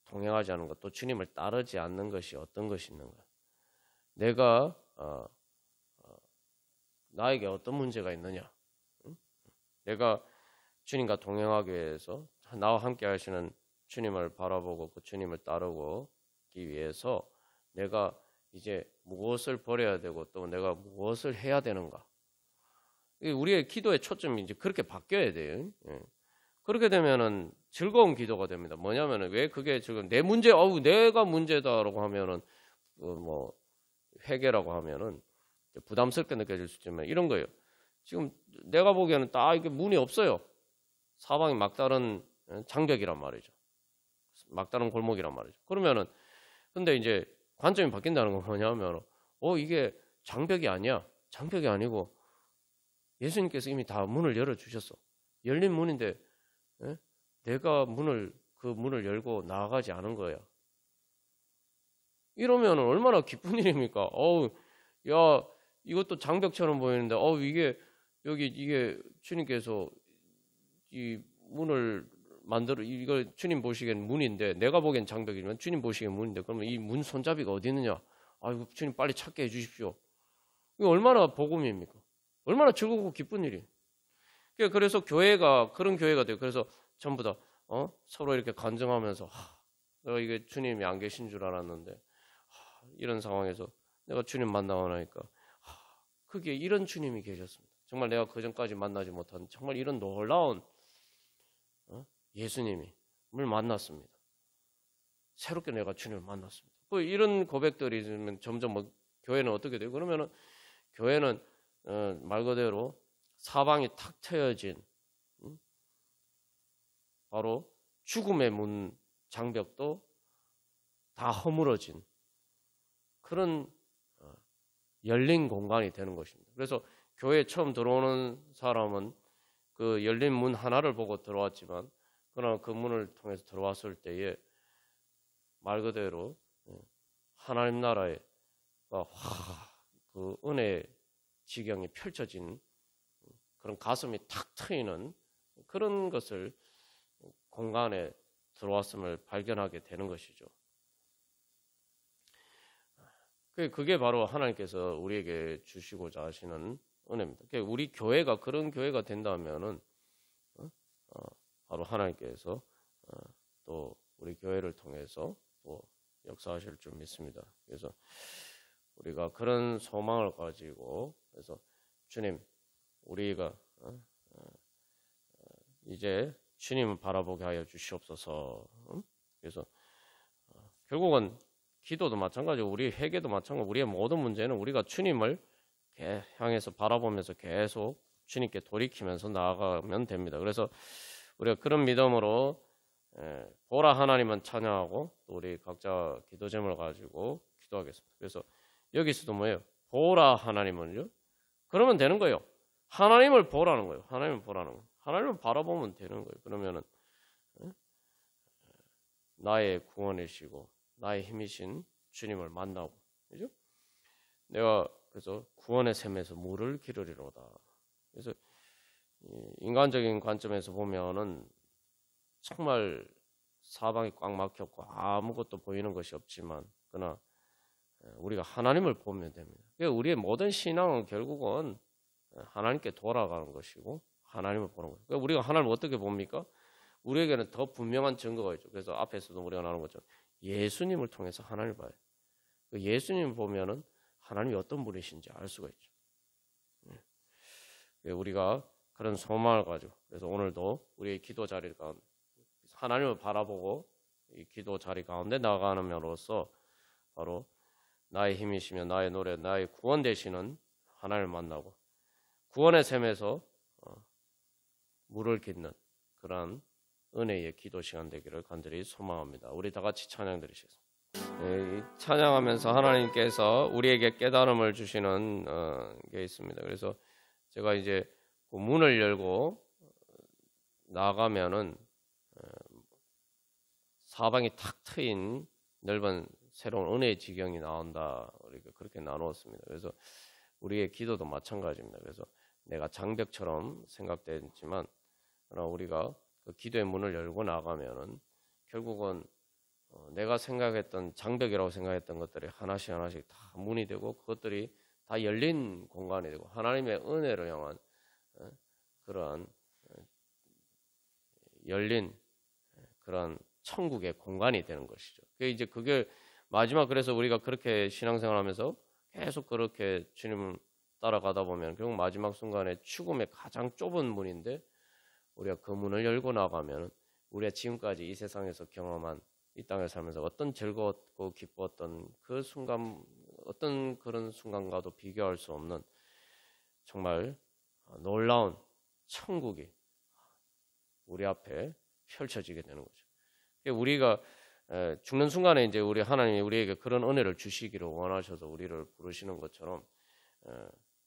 동행하지 않는 것, 또 주님을 따르지 않는 것이 어떤 것이 있는가? 내가 나에게 어떤 문제가 있느냐? 내가 주님과 동행하기 위해서 나와 함께 하시는 주님을 바라보고 그 주님을 따르기 위해서 내가 이제 무엇을 버려야 되고 또 내가 무엇을 해야 되는가? 우리의 기도의 초점이 이제 그렇게 바뀌어야 돼요. 그렇게 되면은 즐거운 기도가 됩니다. 뭐냐면은 왜 그게 지금 내 문제, 내가 문제다라고 하면은 뭐 회개라고 하면은 부담스럽게 느껴질 수 있지만 이런 거예요. 지금 내가 보기에는 딱 이게 문이 없어요. 사방이 막다른 장벽이란 말이죠. 막다른 골목이란 말이죠. 그러면은 근데 이제 관점이 바뀐다는 건 뭐냐면 이게 장벽이 아니야. 장벽이 아니고 예수님께서 이미 다 문을 열어 주셨어. 열린 문인데 내가 그 문을 열고 나아가지 않은 거야. 이러면 얼마나 기쁜 일입니까? 야, 이것도 장벽처럼 보이는데, 이게 주님께서 이 문을 이거 주님 보시기엔 문인데, 내가 보기엔 장벽이지만 주님 보시기엔 문인데, 그러면 이 문 손잡이가 어디 있느냐? 아이고, 주님 빨리 찾게 해 주십시오. 이거 얼마나 복음입니까? 얼마나 즐겁고 기쁜 일이. 그래서 그런 교회가 돼요. 그래서 전부 다, 서로 이렇게 간증하면서, 내가 이게 주님이 안 계신 줄 알았는데, 이런 상황에서 내가 주님 만나고 나니까 그게 이런 주님이 계셨습니다. 정말 내가 그전까지 만나지 못한 정말 이런 놀라운 예수님을 만났습니다. 새롭게 내가 주님을 만났습니다. 이런 고백들이 있으면 점점 교회는 어떻게 돼요? 그러면은 교회는 말 그대로 사방이 탁 트여진 바로 죽음의 문 장벽도 다 허물어진 그런 열린 공간이 되는 것입니다. 그래서 교회에 처음 들어오는 사람은 그 열린 문 하나를 보고 들어왔지만 그러나 그 문을 통해서 들어왔을 때에 말 그대로 하나님 나라의 그 은혜의 지경이 펼쳐진 그런 가슴이 탁 트이는 그런 것을 공간에 들어왔음을 발견하게 되는 것이죠. 그게 바로 하나님께서 우리에게 주시고자 하시는 은혜입니다. 우리 교회가 그런 교회가 된다면은 바로 하나님께서 또 우리 교회를 통해서 또 역사하실 줄 믿습니다. 그래서 우리가 그런 소망을 가지고 그래서 주님 우리가 이제 주님을 바라보게 하여 주시옵소서. 그래서 결국은 기도도 마찬가지고 우리 회개도 마찬가지고 우리의 모든 문제는 우리가 주님을 향해서 바라보면서 계속 주님께 돌이키면서 나아가면 됩니다. 그래서 우리가 그런 믿음으로 보라 하나님은 찬양하고 또 우리 각자 기도 제목을 가지고 기도하겠습니다. 그래서 여기서도 뭐예요? 보라 하나님은요? 그러면 되는 거예요. 하나님을 보라는 거예요. 하나님을 보라는 거예요. 하나님을 바라보면 되는 거예요. 그러면은 나의 구원이시고 나의 힘이신 주님을 만나고, 그죠? 내가 그래서 구원의 샘에서 물을 기르리로다. 그래서 인간적인 관점에서 보면은 정말 사방이 꽉 막혔고 아무것도 보이는 것이 없지만, 그러나 우리가 하나님을 보면 됩니다. 그러니까 우리의 모든 신앙은 결국은 하나님께 돌아가는 것이고 하나님을 보는 거예요. 그러니까 우리가 하나님을 어떻게 봅니까? 우리에게는 더 분명한 증거가 있죠. 그래서 앞에서도 우리가 나눈 것처럼 예수님을 통해서 하나님을 봐요. 예수님을 보면은 하나님이 어떤 분이신지 알 수가 있죠. 우리가 그런 소망을 가지고 그래서 오늘도 우리의 기도 자리 가운데 하나님을 바라보고 이 기도 자리 가운데 나아가는으로써 바로 나의 힘이시며 나의 노래, 나의 구원 되시는 하나님을 만나고 구원의 샘에서 물을 깃는 그러한 은혜의 기도 시간 되기를 간절히 소망합니다. 우리 다 같이 찬양 드리시겠습니다. 찬양하면서 하나님께서 우리에게 깨달음을 주시는 게 있습니다. 그래서 제가 이제 그 문을 열고 나가면은 사방이 탁 트인 넓은 새로운 은혜의 지경이 나온다. 우리가 그렇게 나누었습니다. 그래서 우리의 기도도 마찬가지입니다. 그래서 내가 장벽처럼 생각되지만 우리가 그 기도의 문을 열고 나가면은 결국은 내가 생각했던 장벽이라고 생각했던 것들이 하나씩 하나씩 다 문이 되고 그것들이 다 열린 공간이 되고 하나님의 은혜를 향한 그러한 열린 그러한 천국의 공간이 되는 것이죠. 그게 마지막 그래서 우리가 그렇게 신앙생활하면서 계속 그렇게 주님을 따라가다 보면 결국 마지막 순간에 죽음의 가장 좁은 문인데 우리가 그 문을 열고 나가면 우리가 지금까지 이 세상에서 경험한 이 땅에 살면서 어떤 즐거웠고 기뻤던 그 순간 어떤 그런 순간과도 비교할 수 없는 정말 놀라운 천국이 우리 앞에 펼쳐지게 되는 거죠. 우리가 죽는 순간에 이제 우리 하나님이 우리에게 그런 은혜를 주시기를 원하셔서 우리를 부르시는 것처럼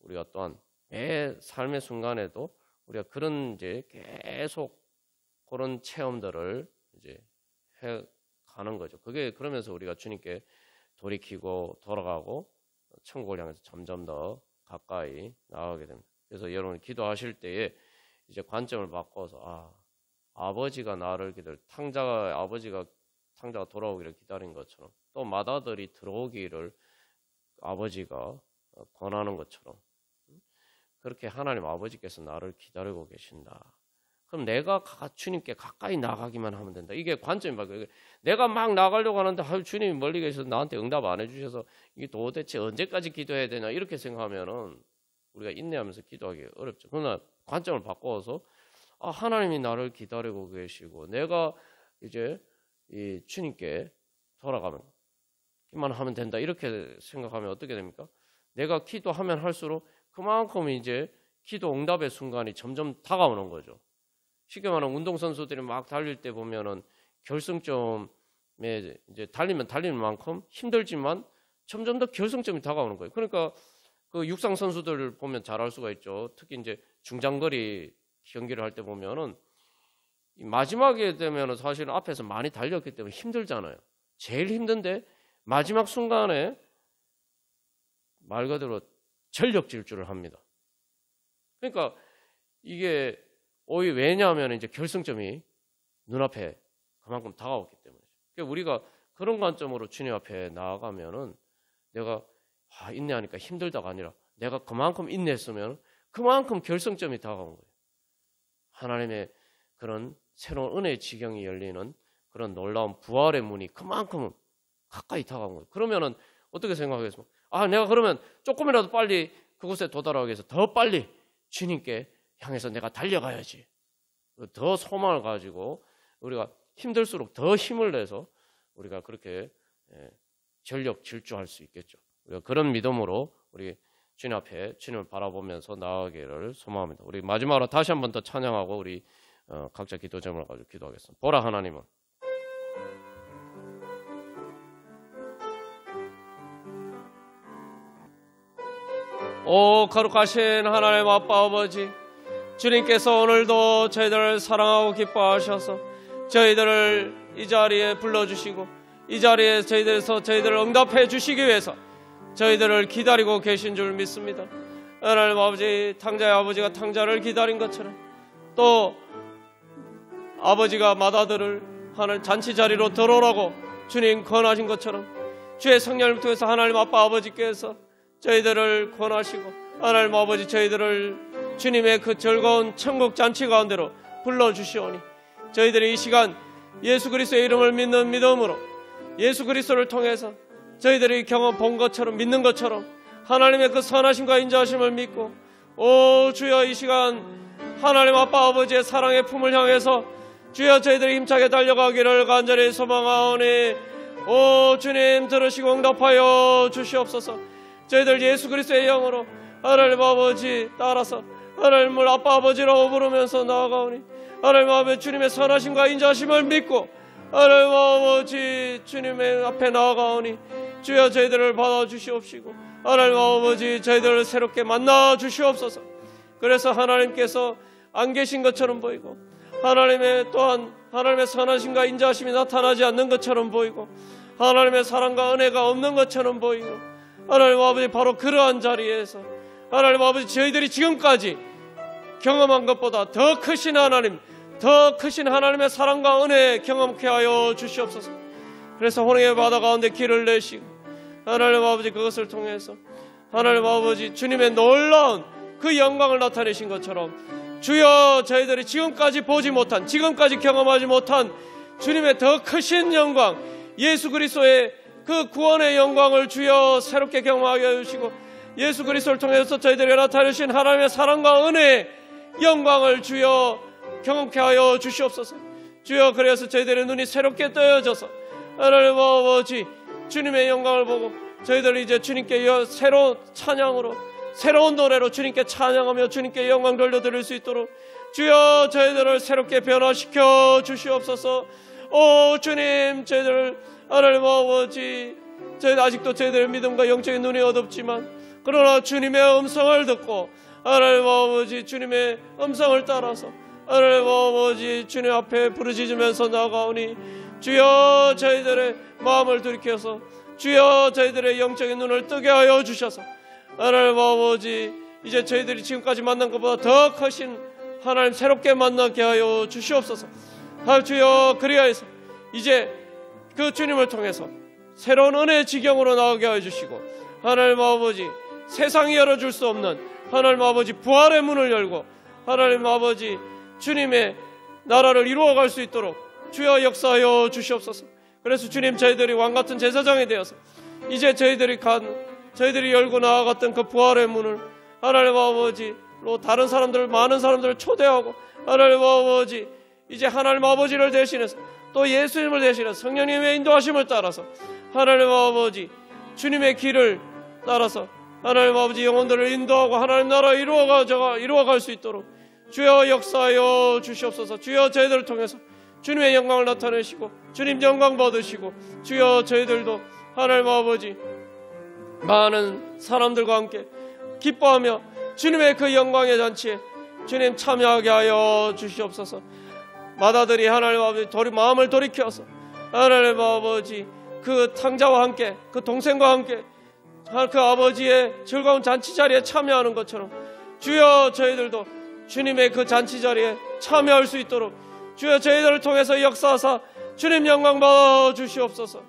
우리가 또한 매 삶의 순간에도 우리가 그런 이제 계속 그런 체험들을 이제 해 가는 거죠. 그게 그러면서 우리가 주님께 돌이키고 돌아가고 천국을 향해서 점점 더 가까이 나아가게 됩니다. 그래서 여러분 기도하실 때에 이제 관점을 바꿔서 아버지가 나를 아버지가 탕자가 돌아오기를 기다린 것처럼 또 맏아들이 들어오기를 아버지가 권하는 것처럼 그렇게 하나님 아버지께서 나를 기다리고 계신다. 그럼 내가 주님께 가까이 나가기만 하면 된다. 이게 관점이 바뀌어요. 내가 막 나가려고 하는데 주님이 멀리 계셔서 나한테 응답 안 해주셔서 이게 도대체 언제까지 기도해야 되나 이렇게 생각하면은 우리가 인내하면서 기도하기 어렵죠. 그러나 관점을 바꿔서 하나님이 나를 기다리고 계시고 내가 이제 이 주님께 돌아가면 하면 된다 이렇게 생각하면 어떻게 됩니까? 내가 기도하면 할수록 그만큼 이제 기도 응답의 순간이 점점 다가오는 거죠. 쉽게 말하면 운동선수들이 막 달릴 때 보면은 결승점에 이제 달리면 달리는 만큼 힘들지만 점점 더 결승점이 다가오는 거예요. 그러니까 그 육상 선수들 보면 잘 알 수가 있죠. 특히 이제 중장거리 경기를 할 때 보면은 마지막에 되면은 사실은 앞에서 많이 달렸기 때문에 힘들잖아요. 제일 힘든데 마지막 순간에 말 그대로 전력 질주를 합니다. 그러니까 이게 오히려 왜냐하면 이제 결승점이 눈앞에 그만큼 다가왔기 때문이죠. 그러니까 우리가 그런 관점으로 주님 앞에 나아가면은 내가 인내하니까 힘들다가 아니라 내가 그만큼 인내했으면 그만큼 결승점이 다가온 거예요. 하나님의 그런 새로운 은혜의 지경이 열리는 그런 놀라운 부활의 문이 그만큼 가까이 다가온 거예요. 그러면은 어떻게 생각하겠습니까? 내가 그러면 조금이라도 빨리 그곳에 도달하기 위해서 더 빨리 주님께 향해서 내가 달려가야지. 더 소망을 가지고 우리가 힘들수록 더 힘을 내서 우리가 그렇게 전력 질주할 수 있겠죠. 우리가 그런 믿음으로 우리 주님 앞에 주님을 바라보면서 나아가기를 소망합니다. 우리 마지막으로 다시 한 번 더 찬양하고 우리 각자 기도 제목을 가지고 기도하겠습니다. 보라 하나님은 오 거룩하신 하나님 아빠 아버지 주님께서 오늘도 저희들을 사랑하고 기뻐하셔서 저희들을 이 자리에 불러주시고 이 자리에 저희들을 응답해 주시기 위해서 저희들을 기다리고 계신 줄 믿습니다. 하나님 아버지 탕자의 아버지가 탕자를 기다린 것처럼 또 아버지가 맏아들을 하늘 잔치 자리로 들어오라고 주님 권하신 것처럼 주의 성령을 통해서 하나님 아빠 아버지께서 저희들을 권하시고 하나님 아버지 저희들을 주님의 그 즐거운 천국 잔치 가운데로 불러주시오니 저희들이 이 시간 예수 그리스도의 이름을 믿는 믿음으로 예수 그리스도를 통해서 저희들이 경험 본 것처럼 믿는 것처럼 하나님의 그 선하심과 인자하심을 믿고 오 주여 이 시간 하나님 아빠 아버지의 사랑의 품을 향해서 주여 저희들이 힘차게 달려가기를 간절히 소망하오니 오 주님 들으시고 응답하여 주시옵소서. 저희들 예수 그리스도의 영으로 하나님 아버지 따라서 하나님을 아빠 아버지라고 부르면서 나아가오니 하나님 아버지 주님의 선하심과 인자하심을 믿고 하나님 아버지 주님의 앞에 나아가오니 주여 저희들을 받아주시옵시고 하나님 아버지 저희들을 새롭게 만나 주시옵소서. 그래서 하나님께서 안 계신 것처럼 보이고 하나님의 또한 하나님의 선하심과 인자하심이 나타나지 않는 것처럼 보이고 하나님의 사랑과 은혜가 없는 것처럼 보이고 하나님 아버지 바로 그러한 자리에서 하나님 아버지 저희들이 지금까지 경험한 것보다 더 크신 하나님, 더 크신 하나님의 사랑과 은혜 경험케 하여 주시옵소서. 그래서 혼의 바다 가운데 길을 내시고 하나님 아버지 그것을 통해서 하나님 아버지 주님의 놀라운 그 영광을 나타내신 것처럼 주여 저희들이 지금까지 보지 못한 지금까지 경험하지 못한 주님의 더 크신 영광 예수 그리스도의 그 구원의 영광을 주여 새롭게 경험하게 해주시고 예수 그리스도를 통해서 저희들에게 나타내신 하나님의 사랑과 은혜의 영광을 주여 경험케 하여 주시옵소서. 주여 그래서 저희들의 눈이 새롭게 떠여져서 하나님 아버지 주님의 영광을 보고 저희들이 이제 주님께 새로운 찬양으로 새로운 노래로 주님께 찬양하며 주님께 영광 돌려드릴 수 있도록 주여 저희들을 새롭게 변화시켜 주시옵소서. 오 주님 저희들 하나님 아버지 저희들 아직도 저희들의 믿음과 영적인 눈이 어둡지만 그러나 주님의 음성을 듣고 하나님 아버지 주님의 음성을 따라서 하나님 아버지 주님 앞에 부르짖으면서 나아가오니 주여 저희들의 마음을 돌이켜서 주여 저희들의 영적인 눈을 뜨게 하여 주셔서 하나님 아버지 이제 저희들이 지금까지 만난 것보다 더 크신 하나님 새롭게 만나게 하여 주시옵소서. 주여 그리하여서 이제 그 주님을 통해서 새로운 은혜의 지경으로 나가게 하여 주시고 하나님 아버지 세상이 열어줄 수 없는 하나님 아버지 부활의 문을 열고 하나님 아버지 주님의 나라를 이루어갈 수 있도록 주여 역사하여 주시옵소서. 그래서 주님 저희들이 왕같은 제사장이 되어서 이제 저희들이 열고 나아갔던 그 부활의 문을 하나님 아버지로 다른 사람들 많은 사람들을 초대하고 하나님 아버지 이제 하나님 아버지를 대신해서 또 예수님을 대신해서 성령님의 인도하심을 따라서 하나님 아버지 주님의 길을 따라서 하나님 아버지 영혼들을 인도하고 하나님 나라 이루어갈 수 있도록 주여 역사하여 주시옵소서. 주여 저희들을 통해서 주님의 영광을 나타내시고 주님 영광 받으시고 주여 저희들도 하나님 아버지 많은 사람들과 함께 기뻐하며 주님의 그 영광의 잔치에 주님 참여하게 하여 주시옵소서. 마다들이 하나님 아버지 마음을 돌이켜서 하나님 아버지 그 탕자와 함께 그 동생과 함께 그 아버지의 즐거운 잔치 자리에 참여하는 것처럼 주여 저희들도 주님의 그 잔치 자리에 참여할 수 있도록 주여 저희들을 통해서 역사하사 주님 영광 받아 주시옵소서.